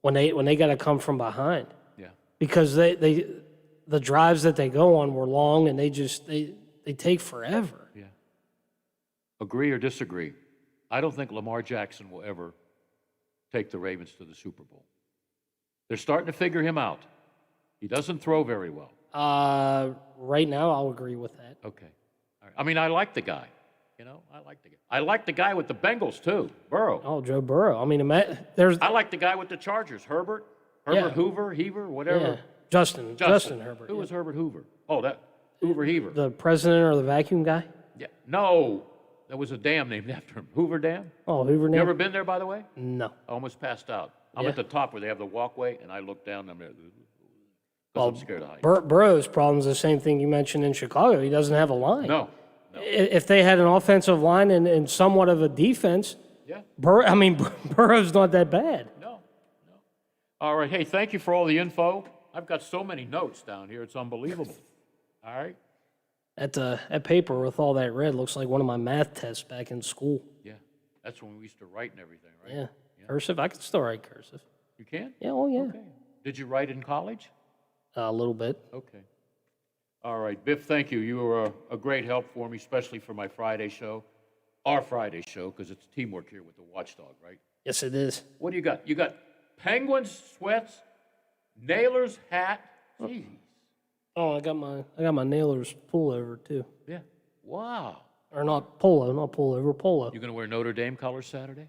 when they got to come from behind. Yeah. Because the drives that they go on were long, and they take forever. Yeah. Agree or disagree? I don't think Lamar Jackson will ever take the Ravens to the Super Bowl. They're starting to figure him out. He doesn't throw very well. Right now, I'll agree with that. Okay. All right. I mean, I like the guy. You know, I like the guy. I like the guy with the Bengals, too, Burrow. Oh, Joe Burrow. I mean, I like the guy with the Chargers, Herbert, Yeah. Hoover, whatever. Yeah. Justin Herbert. Who was Herbert Hoover? Oh, that Hoover. The president or the vacuum guy? Yeah. No, there was a dam named after him. Hoover Dam? Oh, Hoover Dam. You ever been there, by the way? No. I almost passed out. I'm Yeah. at the top where they have the walkway, and I look down, and I'm there. Well, I'm scared of heights. Burrow's problem is the same thing you mentioned in Chicago. He doesn't have a line. No. If they had an offensive line and somewhat of a defense, Yeah. Burrow's not that bad. No. All right. Hey, thank you for all the info. I've got so many notes down here. It's unbelievable. All right. That paper with all that red looks like one of my math tests back in school. Yeah. That's when we used to write and everything, right? Yeah. Cursive. I can still write cursive. You can? Yeah. Oh, yeah. Okay. Did you write in college? A little bit. Okay. All right, Biff, thank you. You were a great help for me, especially for my Friday show. Our Friday show, because it's teamwork here with the Watchdog, right? Yes, it is. What do you got? You got Penguins sweats, Nailers hat. Jeez. Oh, I got my Nailers pullover too. Yeah. Wow. Or not pullover, polo. You going to wear Notre Dame colors Saturday?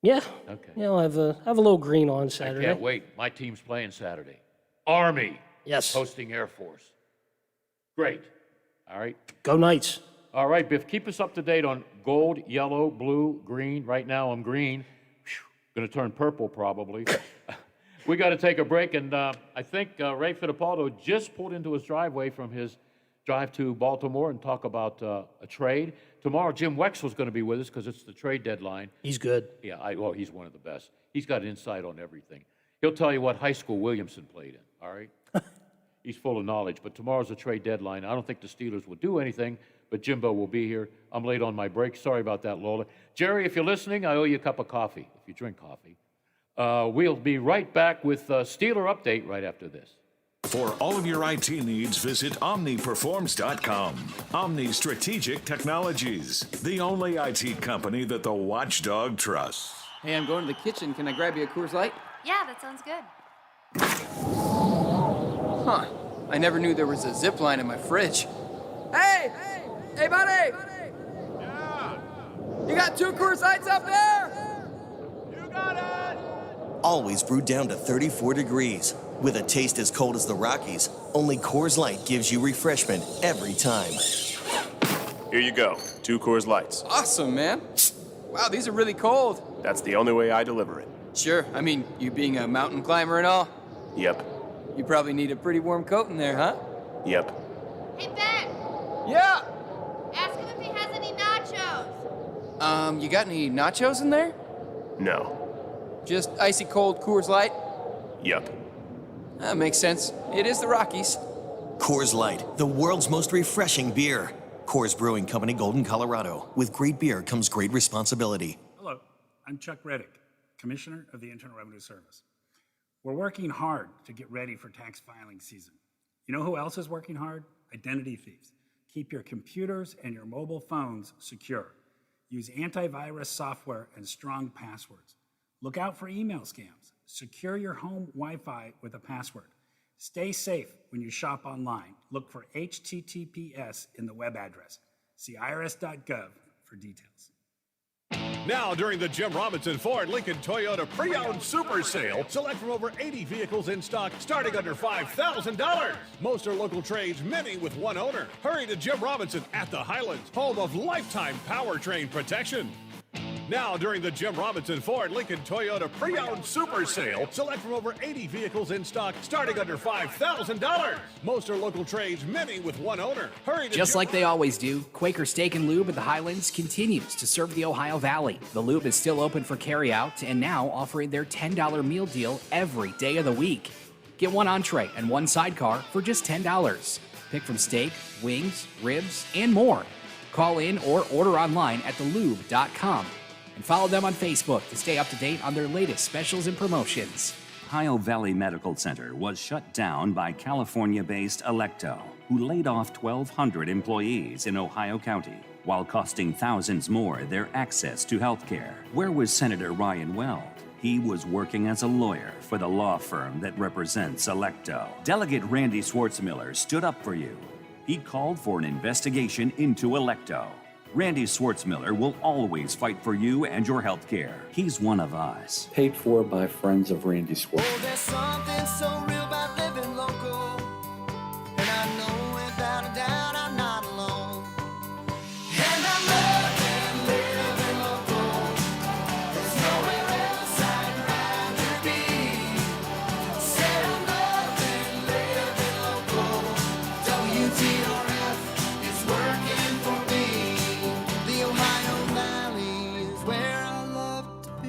Yeah. Okay. Yeah, I'll have a little green on Saturday. I can't wait. My team's playing Saturday. Army. Yes. Hosting Air Force. Great. All right. Go Knights. All right, Biff, keep us up to date on gold, yellow, blue, green. Right now I'm green. Going to turn purple probably. We got to take a break, and I think Ray Fittipaldo just pulled into his driveway from his drive to Baltimore and talk about a trade. Tomorrow, Jim Wexler's going to be with us because it's the trade deadline. He's good. Yeah, well, he's one of the best. He's got insight on everything. He'll tell you what high school Williamson played in, all right? He's full of knowledge, but tomorrow's a trade deadline. I don't think the Steelers will do anything, but Jimbo will be here. I'm late on my break. Sorry about that, Lola. Jerry, if you're listening, I owe you a cup of coffee, if you drink coffee. We'll be right back with Steeler Update right after this. For all of your IT needs, visit OmniPerforms.com. Omni Strategic Technologies, the only IT company that the Watchdog trusts. Hey, I'm going to the kitchen. Can I grab you a Coors Light? Yeah, that sounds good. Huh. I never knew there was a zip line in my fridge. Hey! Hey, buddy! Yeah? You got 2 Coors Lights up there? You got it! always brewed down to 34 degrees. With a taste as cold as the Rockies, only Coors Light gives you refreshment every time. Here you go, 2 Coors Lights. Awesome, man. Wow, these are really cold. That's the only way I deliver it. Sure, I mean, you being a mountain climber and all, Yep. you probably need a pretty warm coat in there, huh? Yep. Hey, Ben! Yeah! Ask him if he has any nachos. You got any nachos in there? No. Just icy cold Coors Light? Yep. That makes sense. It is the Rockies. Coors Light, the world's most refreshing beer. Coors Brewing Company, Golden, Colorado. With great beer comes great responsibility. Hello, I'm Chuck Reddick, Commissioner of the Internal Revenue Service. We're working hard to get ready for tax filing season. You know who else is working hard? Identity thieves. Keep your computers and your mobile phones secure. Use antivirus software and strong passwords. Look out for email scams. Secure your home Wi-Fi with a password. Stay safe when you shop online. Look for HTTPS in the web address. See irs.gov for details. Now, during the Jim Robinson Ford Lincoln Toyota Pre-Owned Super Sale, select from over 80 vehicles in stock starting under $5,000. Most are local trades, many with one owner. Hurry to Jim Robinson at the Highlands, home of lifetime powertrain protection. Now, during the Jim Robinson Ford Lincoln Toyota Pre-Owned Super Sale, select from over 80 vehicles in stock starting under $5,000. Most are local trades, many with one owner. Hurry to Just like they always do, Quaker Steak and Lube at the Highlands continues to serve the Ohio Valley. The Lube is still open for carry-out and now offering their $10 meal deal every day of the week. Get one entree and one sidecar for just $10. Pick from steak, wings, ribs, and more. Call in or order online at thelube.com. And follow them on Facebook to stay up to date on their latest specials and promotions. Ohio Valley Medical Center was shut down by California-based Electo, who laid off 1,200 employees in Ohio County, while costing thousands more their access to health care. Where was Senator Ryan Weld? He was working as a lawyer for the law firm that represents Electo. Delegate Randy Schwartzmiller stood up for you. He called for an investigation into Electo. Randy Schwartzmiller will always fight for you and your health care. He's one of us. Paid for by friends of Randy Swartz. Oh, there's something so real about living local. And I know without a doubt I'm not alone. And I'm loving living local. There's nowhere else I'd rather be. Said I'm loving living local. WTRF is working for me. The Ohio Valley is where I love to be.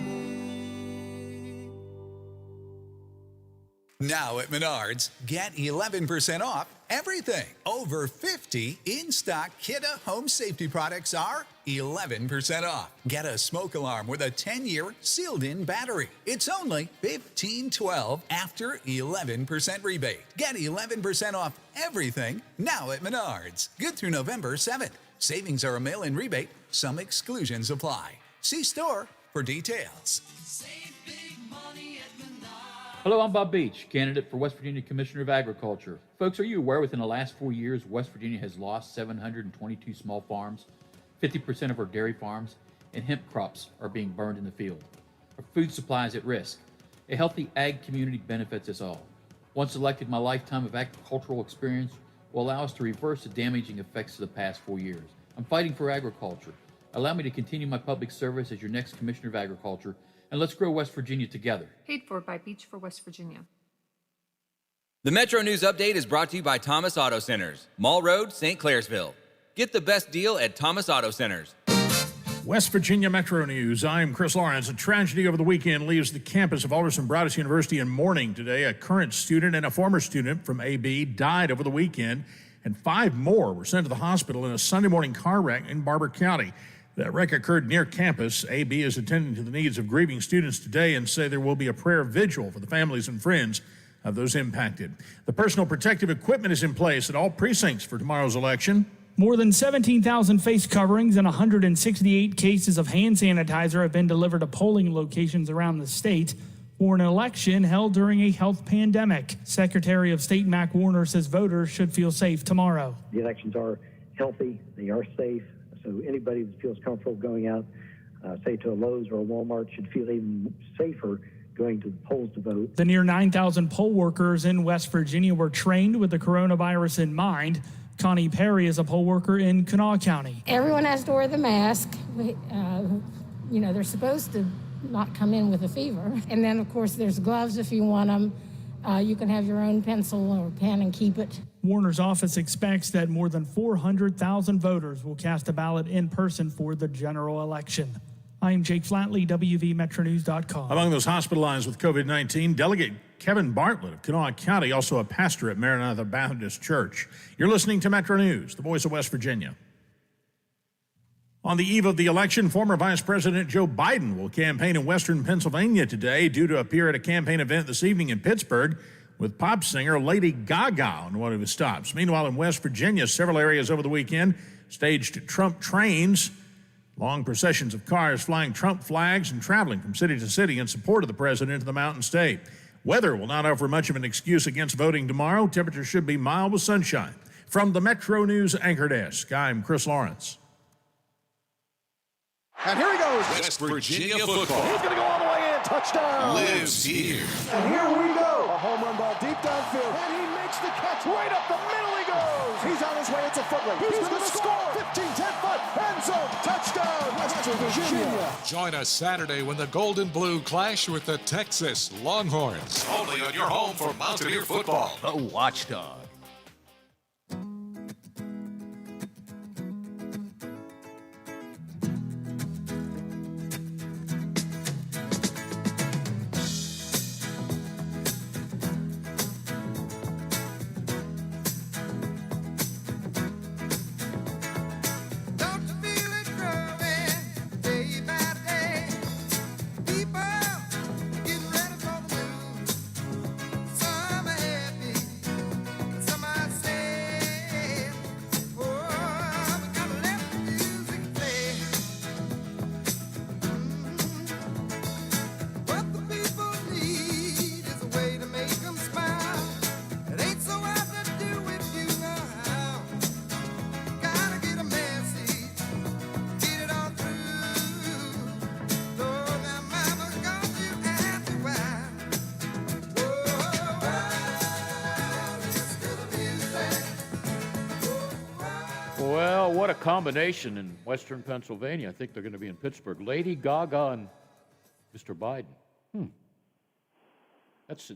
Now at Menards, get 11% off everything. Over 50 in-stock Kidde home safety products are 11% off. Get a smoke alarm with a 10-year sealed-in battery. It's only $15.12 after 11% rebate. Get 11% off everything now at Menards. Good through November 7th. Savings are a mail-in rebate. Some exclusions apply. See store for details. Hello, I'm Bob Beach, candidate for West Virginia Commissioner of Agriculture. Folks, are you aware within the last 4 years, West Virginia has lost 722 small farms, 50% of our dairy farms, and hemp crops are being burned in the field. Our food supply is at risk. A healthy ag community benefits us all. Once elected, my lifetime of agricultural experience will allow us to reverse the damaging effects of the past 4 years. I'm fighting for agriculture. Allow me to continue my public service as your next Commissioner of Agriculture, and let's grow West Virginia together. Paid for by Beach for West Virginia. The Metro News Update is brought to you by Thomas Auto Centers, Mall Road, St. Clairsville. Get the best deal at Thomas Auto Centers. West Virginia Metro News. I'm Chris Lawrence. A tragedy over the weekend leaves the campus of Alderson Broaddus University in mourning today. A current student and a former student from AB died over the weekend, and 5 more were sent to the hospital in a Sunday morning car wreck in Barber County. That wreck occurred near campus. AB is attending to the needs of grieving students today and say there will be a prayer vigil for the families and friends of those impacted. The personal protective equipment is in place at all precincts for tomorrow's election. More than 17,000 face coverings and 168 cases of hand sanitizer have been delivered to polling locations around the state for an election held during a health pandemic. Secretary of State Mac Warner says voters should feel safe tomorrow. The elections are healthy, they are safe, so anybody that feels comfortable going out, say to a Lowe's or a Walmart, should feel even safer going to the polls to vote. The near 9,000 poll workers in West Virginia were trained with the coronavirus in mind. Connie Perry is a poll worker in Kanawha County. Everyone has to wear the mask. They're supposed to not come in with a fever. And then, of course, there's gloves if you want them. You can have your own pencil or pen and keep it. Warner's office expects that more than 400,000 voters will cast a ballot in person for the general election. I'm Jake Flatley, WVMetroNews.com. Among those hospitalized with COVID-19, Delegate Kevin Bartlett of Kanawha County, also a pastor at Maranatha Baptist Church. You're listening to Metro News, the voice of West Virginia. On the eve of the election, former Vice President Joe Biden will campaign in western Pennsylvania today, due to appear at a campaign event this evening in Pittsburgh with pop singer Lady Gaga on one of his stops. Meanwhile, in West Virginia, several areas over the weekend staged Trump trains, long processions of cars flying Trump flags and traveling from city to city in support of the president in the Mountain State. Weather will not offer much of an excuse against voting tomorrow. Temperatures should be mild with sunshine. From the Metro News Anchor Desk, I'm Chris Lawrence. And here he goes. West Virginia football. He's going to go all the way in. Touchdown. Lives here. And here we go. A home run ball deep downfield. And he makes the catch. Right up the middle he goes. He's on his way. It's a foot race. He's going to score. 15, 10-foot. End zone. Touchdown. West Virginia. Join us Saturday when the Gold and Blue clash with the Texas Longhorns. Only on your home for Mountaineer football. The Watchdog. Well, what a combination in western Pennsylvania. I think they're going to be in Pittsburgh. Lady Gaga and Mr. Biden. That's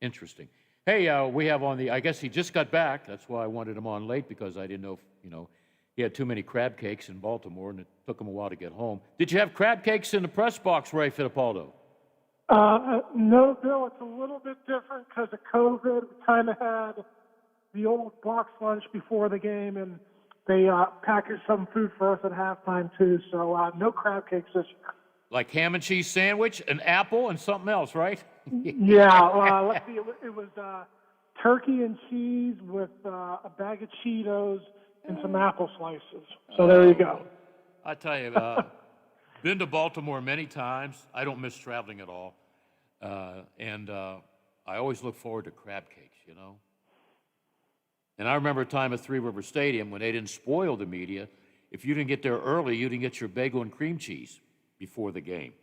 interesting. Hey, we have on the, I guess he just got back. That's why I wanted him on late, because I didn't know if, he had too many crab cakes in Baltimore and it took him a while to get home. Did you have crab cakes in the press box, Ray Fittipaldo? No, Bill, it's a little bit different because of COVID. We kind of had the old box lunch before the game, and they packaged some food for us at halftime, too. So no crab cakes this year. Like ham and cheese sandwich, an apple, and something else, right? Yeah, let's see. It was turkey and cheese with a bag of Cheetos and some apple slices. So there you go. I tell you, been to Baltimore many times. I don't miss traveling at all. And I always look forward to crab cakes, And I remember a time at Three River Stadium when they didn't spoil the media. If you didn't get there early, you didn't get your bagel and cream cheese before the game.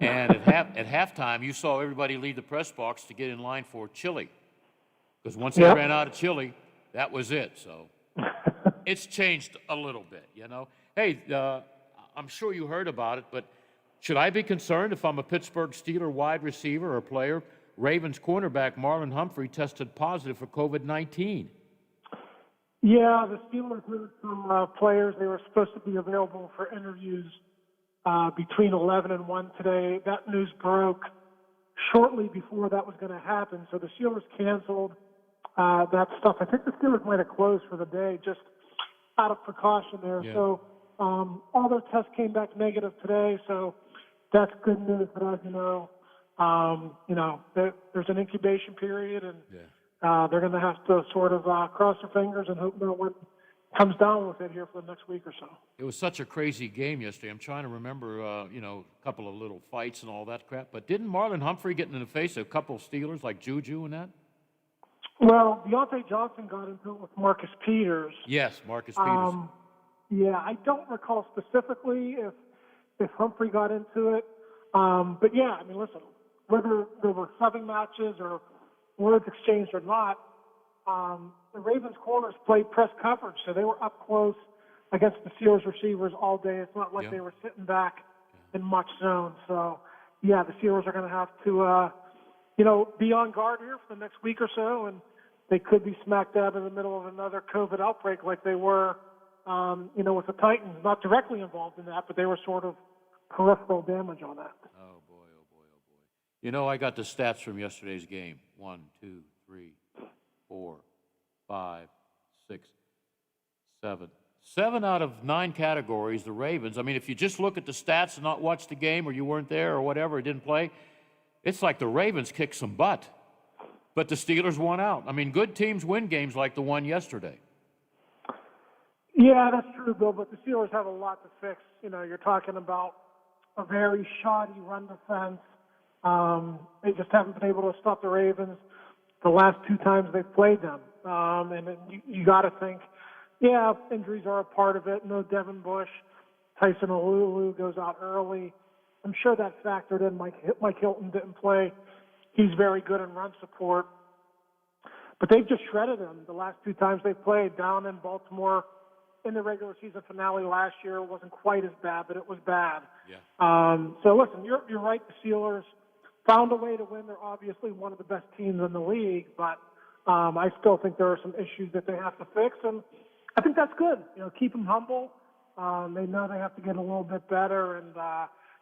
And at halftime, you saw everybody leave the press box to get in line for chili. Because once they ran out of chili, that was it. So it's changed a little bit, Hey, I'm sure you heard about it, but should I be concerned if I'm a Pittsburgh Steeler wide receiver or player? Ravens cornerback Marlon Humphrey tested positive for COVID-19. Yeah, the Steelers moved some players. They were supposed to be available for interviews between 11 and 1 today. That news broke shortly before that was going to happen. So the Steelers canceled that stuff. I think the Steelers might have closed for the day just out of precaution there. Yeah. So all their tests came back negative today. So that's good news. But as there's an incubation period, and they're going to have to sort of cross their fingers and hope no one comes down with it here for the next week or so. It was such a crazy game yesterday. I'm trying to remember, a couple of little fights and all that crap. But didn't Marlon Humphrey get in the face of a couple of Steelers like Juju and that? Well, Deontay Johnson got into it with Marcus Peters. Yes, Marcus Peters. Yeah, I don't recall specifically if Humphrey got into it. But yeah, I mean, listen, whether there were subbing matches or words exchanged or not, the Ravens corners played press coverage, so they were up close against the Steelers receivers all day. It's not like they were sitting back in much zone. So, yeah, the Steelers are going to have to, be on guard here for the next week or so, and they could be smack dab in the middle of another COVID outbreak like they were, with the Titans. Not directly involved in that, but they were sort of peripheral damage on that. Oh, boy, oh, boy, oh, boy. You know, I got the stats from yesterday's game. 1, 2, 3, 4, 5, 6, 7. 7 out of 9 categories, the Ravens. I mean, if you just look at the stats and not watch the game, or you weren't there or whatever, or didn't play, it's like the Ravens kicked some butt. But the Steelers won out. I mean, good teams win games like the one yesterday. Yeah, that's true, Bill, but the Steelers have a lot to fix. You're talking about a very shoddy run defense. They just haven't been able to stop the Ravens the last 2 times they've played them. And you got to think, yeah, injuries are a part of it. No Devin Bush. Tyson Alulu goes out early. I'm sure that factored in. Mike Hilton didn't play. He's very good in run support. But they've just shredded him the last 2 times they've played. Down in Baltimore in the regular season finale last year, it wasn't quite as bad, but it was bad. Yeah. So listen, you're right. The Steelers found a way to win. They're obviously one of the best teams in the league, but I still think there are some issues that they have to fix, and I think that's good. Keep them humble. They know they have to get a little bit better,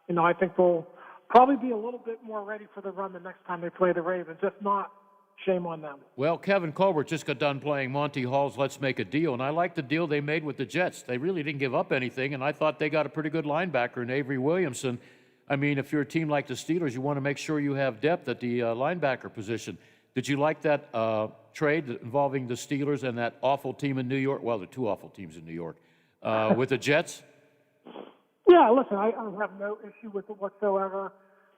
and I think they'll probably be a little bit more ready for the run the next time they play the Ravens. If not, shame on them. Well, Kevin Colbert just got done playing Monty Hall's Let's Make a Deal, and I like the deal they made with the Jets. They really didn't give up anything, and I thought they got a pretty good linebacker in Avery Williamson. I mean, if you're a team like the Steelers, you want to make sure you have depth at the linebacker position. Did you like that trade involving the Steelers and that awful team in New York? Well, there are 2 awful teams in New York. With the Jets? Yeah, listen, I have no issue with it whatsoever.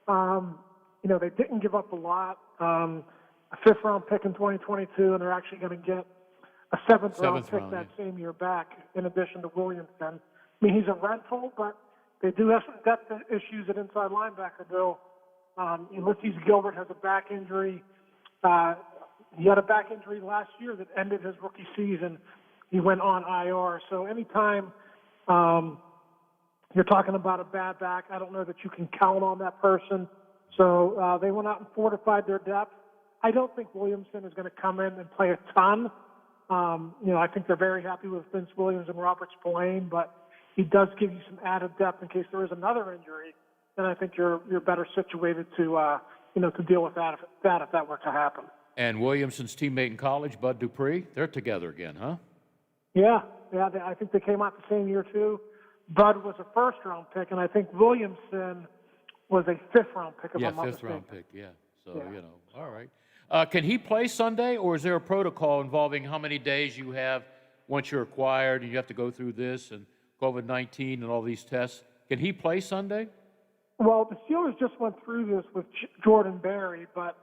They didn't give up a lot. A 5th-round pick in 2022, and they're actually going to get a 7th-round pick that same year back, in addition to Williamson. I mean, he's a rental, but they do have some depth issues at inside linebacker, Bill. Ulysses Gilbert has a back injury. He had a back injury last year that ended his rookie season. He went on IR. So anytime you're talking about a bad back, I don't know that you can count on that person. So they went out and fortified their depth. I don't think Williamson is going to come in and play a ton. I think they're very happy with Vince Williams and Robert Spillane, but he does give you some added depth in case there is another injury. Then I think you're better situated to deal with that if that were to happen. And Williamson's teammate in college, Bud Dupree, they're together again, huh? Yeah. I think they came out the same year too. Bud was a 1st-round pick, and I think Williamson was a 5th-round pick. Yeah, 5th-round pick. Yeah. So all right. Can he play Sunday, or is there a protocol involving how many days you have once you're acquired and you have to go through this and COVID-19 and all these tests? Can he play Sunday? Well, the Steelers just went through this with Jordan Berry, but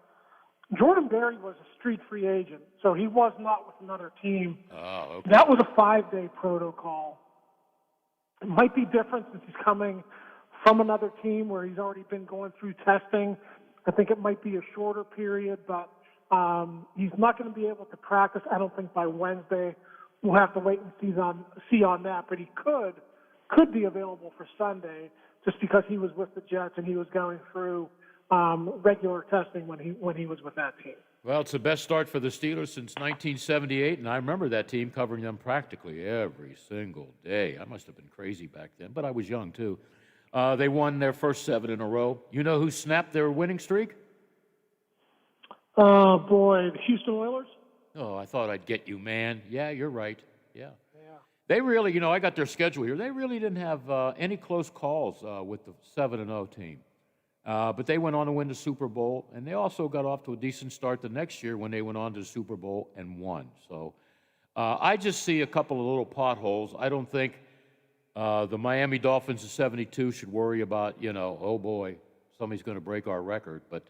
Jordan Berry was a street free agent, so he was not with another team. Oh, okay. That was a 5-day protocol. It might be different since he's coming from another team where he's already been going through testing. I think it might be a shorter period, but he's not going to be able to practice, I don't think, by Wednesday. We'll have to wait and see on that, but he could be available for Sunday just because he was with the Jets and he was going through regular testing when he was with that team. Well, it's the best start for the Steelers since 1978, and I remember that team covering them practically every single day. I must have been crazy back then, but I was young too. They won their first 7 in a row. You know who snapped their winning streak? Oh, boy, the Houston Oilers? Oh, I thought I'd get you, man. Yeah, you're right. Yeah. They really, I got their schedule here. They really didn't have any close calls with the 7-0 team. But they went on to win the Super Bowl, and they also got off to a decent start the next year when they went on to the Super Bowl and won. So I just see a couple of little potholes. I don't think the Miami Dolphins of 72 should worry about, oh boy, somebody's going to break our record. But,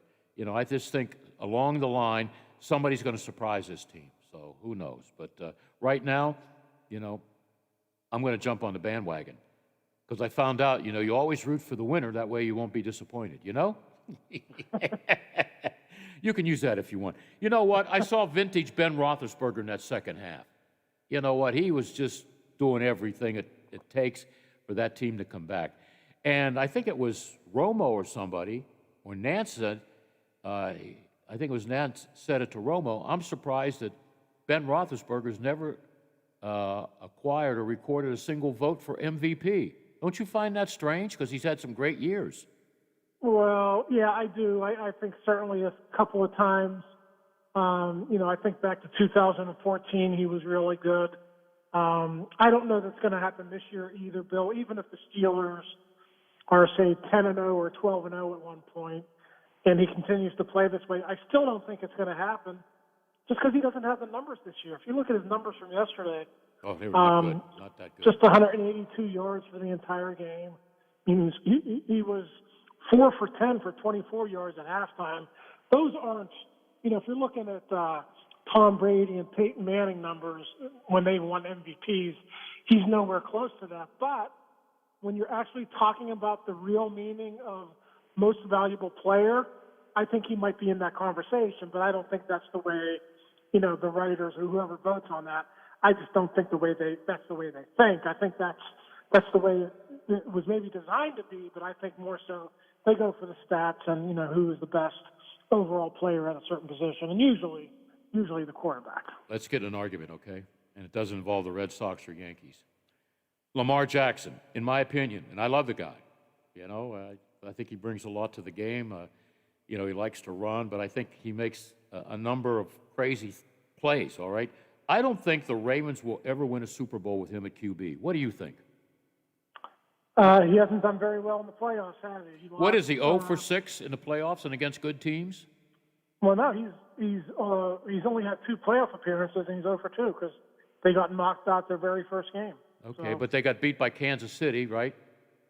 I just think along the line, somebody's going to surprise this team. So who knows? But right now, I'm going to jump on the bandwagon. because I found out, you always root for the winner. That way you won't be disappointed, You can use that if you want. You know what? I saw vintage Ben Roethlisberger in that second half. You know what? He was just doing everything it takes for that team to come back. And I think it was Romo or somebody, or Nance said, I think it was Nance said it to Romo, I'm surprised that Ben Roethlisberger's never acquired or recorded a single vote for MVP. Don't you find that strange? Because he's had some great years. Well, yeah, I do. I think certainly a couple of times. I think back to 2014, he was really good. I don't know that's going to happen this year either, Bill. Even if the Steelers are, say, 10-0 or 12-0 at one point, and he continues to play this way, I still don't think it's going to happen just because he doesn't have the numbers this year. If you look at his numbers from yesterday, they were not good. Not that good. Just 182 yards for the entire game. He was 4 for 10 for 24 yards at halftime. Those aren't, if you're looking at Tom Brady and Peyton Manning numbers when they won MVPs, he's nowhere close to that. But when you're actually talking about the real meaning of most valuable player, I think he might be in that conversation, but I don't think that's the way, the writers or whoever votes on that. I just don't think that's the way they think. I think that's the way it was maybe designed to be, but I think more so they go for the stats and, who is the best overall player at a certain position, and usually the quarterback. Let's get in an argument, okay? And it doesn't involve the Red Sox or Yankees. Lamar Jackson, in my opinion, and I love the guy, I think he brings a lot to the game. He likes to run, but I think he makes a number of crazy plays, all right? I don't think the Ravens will ever win a Super Bowl with him at QB. What do you think? He hasn't done very well in the playoffs, has he? What is he, 0 for 6 in the playoffs and against good teams? Well, no, he's only had 2 playoff appearances, and he's 0 for 2 because they got knocked out their very first game. Okay, so, but they got beat by Kansas City, right,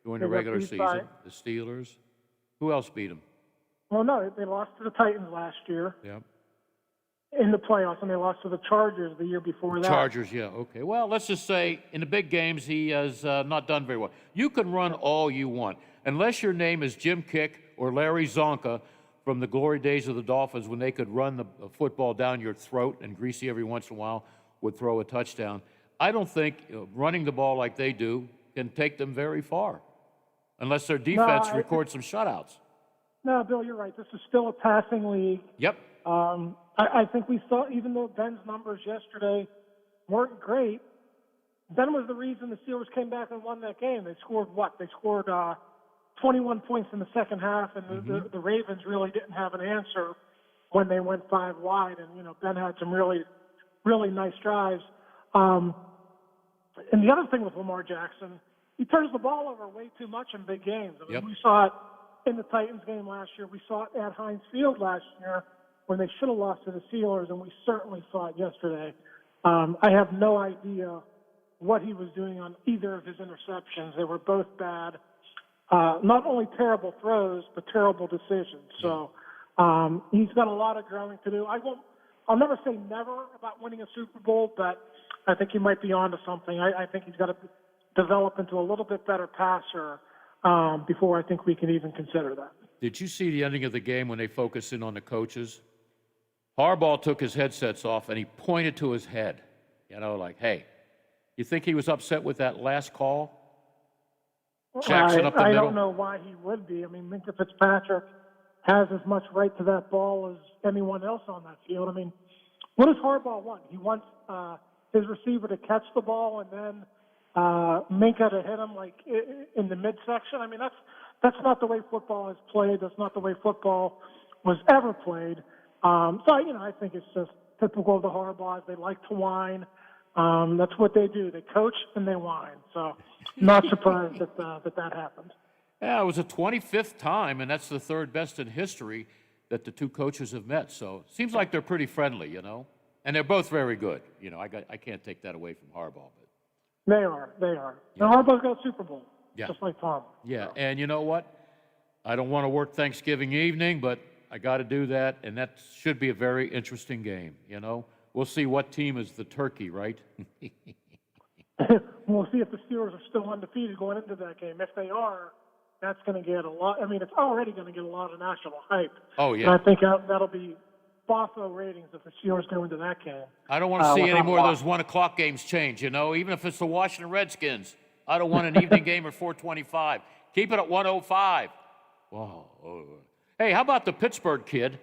during the regular season, the Steelers. Who else beat them? Well, no, they lost to the Titans last year. Yeah. In the playoffs, and they lost to the Chargers the year before that. Chargers, yeah, okay. Well, let's just say in the big games he has not done very well. You can run all you want. Unless your name is Jim Kick or Larry Zonka from the glory days of the Dolphins when they could run the football down your throat and Greasy every once in a while would throw a touchdown. I don't think running the ball like they do can take them very far unless their defense records some shutouts. No, Bill, you're right. This is still a passing league. Yep. I think we saw, even though Ben's numbers yesterday weren't great, Ben was the reason the Steelers came back and won that game. They scored what? They scored 21 points in the second half, and the Ravens really didn't have an answer when they went 5 wide. And, Ben had some really, really nice drives. And the other thing with Lamar Jackson, he turns the ball over way too much in big games. I mean, we saw it in the Titans game last year. We saw it at Heinz Field last year when they should have lost to the Steelers, and we certainly saw it yesterday. I have no idea what he was doing on either of his interceptions. They were both bad. Not only terrible throws, but terrible decisions. So he's got a lot of growing to do. I'll never say never about winning a Super Bowl, but I think he might be onto something. I think he's got to develop into a little bit better passer before I think we can even consider that. Did you see the ending of the game when they focused in on the coaches? Harbaugh took his headsets off and he pointed to his head, like, hey, you think he was upset with that last call? Jackson up the middle? I don't know why he would be. I mean, Minka Fitzpatrick has as much right to that ball as anyone else on that field. I mean, what does Harbaugh want? He wants his receiver to catch the ball and then Minka to hit him like in the midsection. I mean, that's not the way football is played. That's not the way football was ever played. I think it's just typical of the Harbaughs. They like to whine. That's what they do. They coach and they whine. So not surprised that happened. Yeah, it was the 25th time, and that's the third best in history that the two coaches have met. So it seems like they're pretty friendly, and they're both very good. I can't take that away from Harbaugh. But They are. Yeah. Now Harbaugh's got a Super Bowl, just like Tom. Yeah, and you know what? I don't want to work Thanksgiving evening, but I got to do that, and that should be a very interesting game, We'll see what team is the turkey, right? we'll see if the Steelers are still undefeated going into that game. If they are, that's going to get a lot. I mean, it's already going to get a lot of national hype. Oh, yeah. And I think that'll be Buffalo ratings if the Steelers go into that game. I don't want to see any more of those 1 o'clock games change, you know, even if it's the Washington Redskins. I don't want an evening game at 4:25. Keep it at 1:05. Wow. Hey, how about the Pittsburgh kid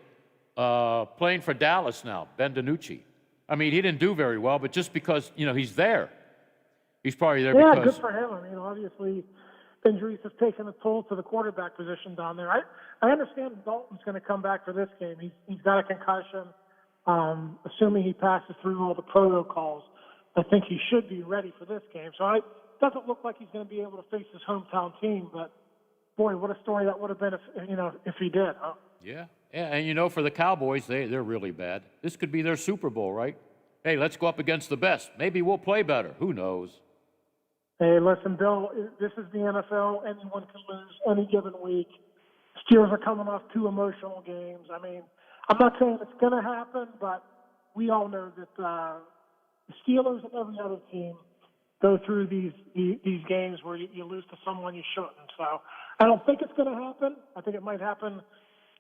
playing for Dallas now, Ben DiNucci? I mean, he didn't do very well, but just because, you know, he's there. He's probably there because... Yeah, good for him. I mean, obviously, injuries have taken a toll to the quarterback position down there. I understand Dalton's going to come back for this game. He's got a concussion. Assuming he passes through all the protocols, I think he should be ready for this game. So it doesn't look like he's going to be able to face his hometown team, but boy, what a story that would have been if he did, huh? Yeah, and you know, for the Cowboys, they're really bad. This could be their Super Bowl, right? Hey, let's go up against the best. Maybe we'll play better. Who knows? Hey, listen, Bill, this is the NFL. Anyone can lose any given week. Steelers are coming off 2 emotional games. I mean, I'm not saying it's going to happen, but we all know that the Steelers and every other team go through these games where you lose to someone you shouldn't. So I don't think it's going to happen. I think it might happen,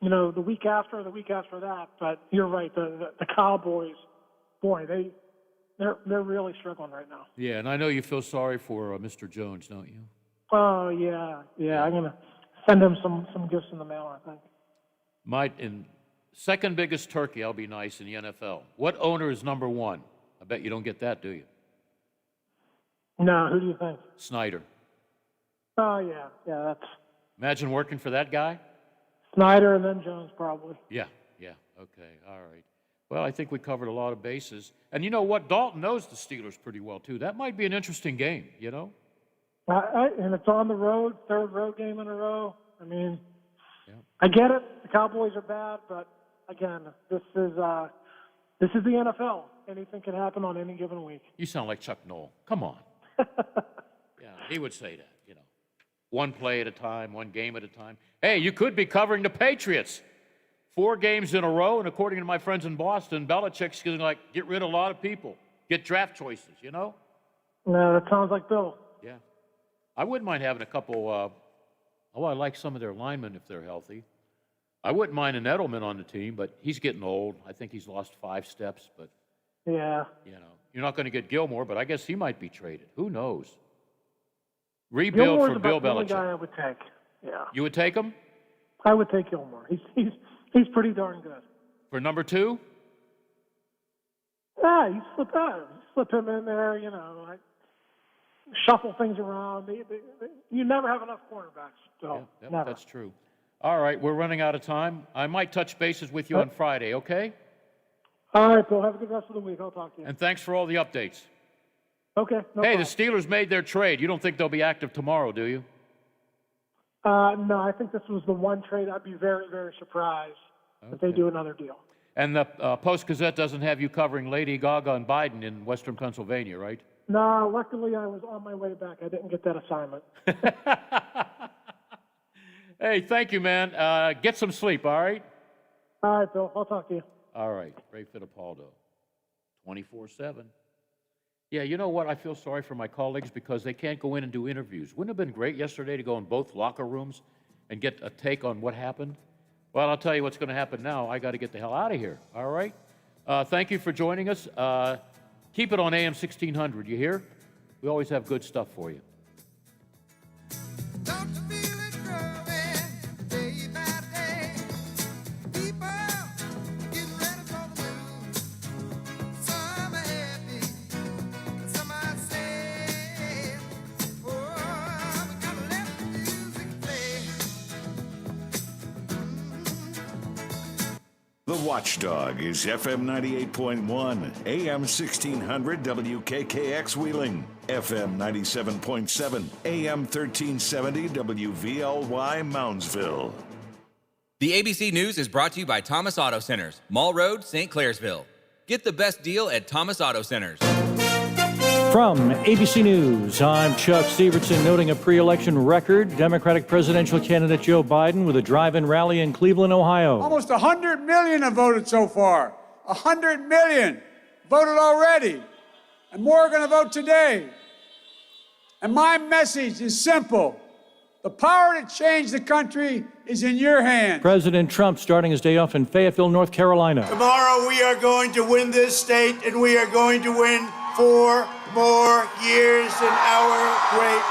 you know, the week after or the week after that. But you're right, the Cowboys, boy, they're really struggling right now. Yeah, and I know you feel sorry for Mr. Jones, don't you? Oh, yeah. I'm going to send him some gifts in the mail, I think. In second biggest turkey, I'll be nice, in the NFL. What owner is number 1? I bet you don't get that, do you? No, who do you think? Snyder. Oh, yeah, that's... Imagine working for that guy? Snyder and then Jones, probably. Yeah, okay, all right. Well, I think we covered a lot of bases. And you know what? Dalton knows the Steelers pretty well, too. That might be an interesting game, you know? And it's on the road, 3rd road game in a row. I mean, I get it. The Cowboys are bad, but again, this is the NFL. Anything can happen on any given week. You sound like Chuck Noll. Come on. Yeah, he would say that, you know. 1 play at a time, 1 game at a time. Hey, you could be covering the Patriots 4 games in a row, and according to my friends in Boston, Belichick's going to get rid of a lot of people, get draft choices, you know? No, that sounds like Bill. Yeah. I wouldn't mind having a couple, I like some of their linemen if they're healthy. I wouldn't mind an Edelman on the team, but he's getting old. I think he's lost 5 steps, but, yeah, you know, you're not going to get Gilmore, but I guess he might be traded. Who knows? Rebuild Gilmore's for Bill about the only Belichick. guy I would take. Yeah, You would take him I would take Gilmore. He's pretty darn good. for number 2? Yeah, you slip him in there. You know, shuffle things around. You never have enough cornerbacks. So never. That's true. All right, we're running out of time. I might touch bases with you on Friday, okay? All right, Bill. Have a good rest of the week. I'll talk to you. And thanks for all the updates. Okay. No Hey, problem. the Steelers made their trade. You don't think they'll be active tomorrow, do you? No, I think this was the one trade I'd be very, very surprised if they do another deal. And the Post-Gazette doesn't have you covering Lady Gaga and Biden in Western Pennsylvania, right? No, luckily I was on my way back. I didn't get that assignment. Hey, thank you, man. Get some sleep, all right? All right, Bill. I'll talk to you. All right. Ray Fittipaldo, 24/7. Yeah, you know what? I feel sorry for my colleagues because they can't go in and do interviews. Wouldn't it have been great yesterday to go in both locker rooms and get a take on what happened? Well, I'll tell you what's going to happen now. I got to get the hell out of here, all right? Thank you for joining us. Keep it on AM 1600, you hear? We always have good stuff for you. The Watchdog is FM 98.1, AM 1600 WKKX Wheeling, FM 97.7, AM 1370 WVLY Moundsville. The ABC News is brought to you by Thomas Auto Centers, Mall Road, St. Clairsville. Get the best deal at Thomas Auto Centers. From ABC News, I'm Chuck Severson, noting a pre-election record. Democratic presidential candidate Joe Biden with a drive-in rally in Cleveland, Ohio. Almost 100 million have voted so far. 100 million voted already. And more are going to vote today. And my message is simple. The power to change the country is in your hands. President Trump starting his day off in Fayetteville, North Carolina. Tomorrow we are going to win this state, and we are going to win 4 more years in our great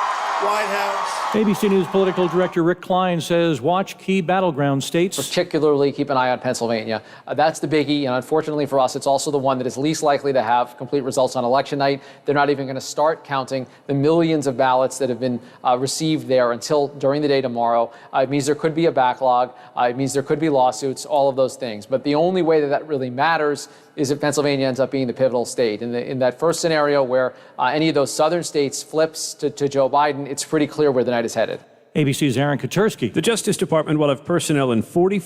White House. ABC News political director Rick Klein says watch key battleground states. Particularly keep an eye on Pennsylvania. That's the biggie, and unfortunately for us, it's also the one that is least likely to have complete results on election night. They're not even going to start counting the millions of ballots that have been received there until during the day tomorrow. It means there could be a backlog. It means there could be lawsuits, all of those things. But the only way that really matters is if Pennsylvania ends up being the pivotal state. In that first scenario where any of those southern states flips to Joe Biden, it's pretty clear where the night is headed. ABC's Aaron Katursky. The Justice Department will have personnel in 44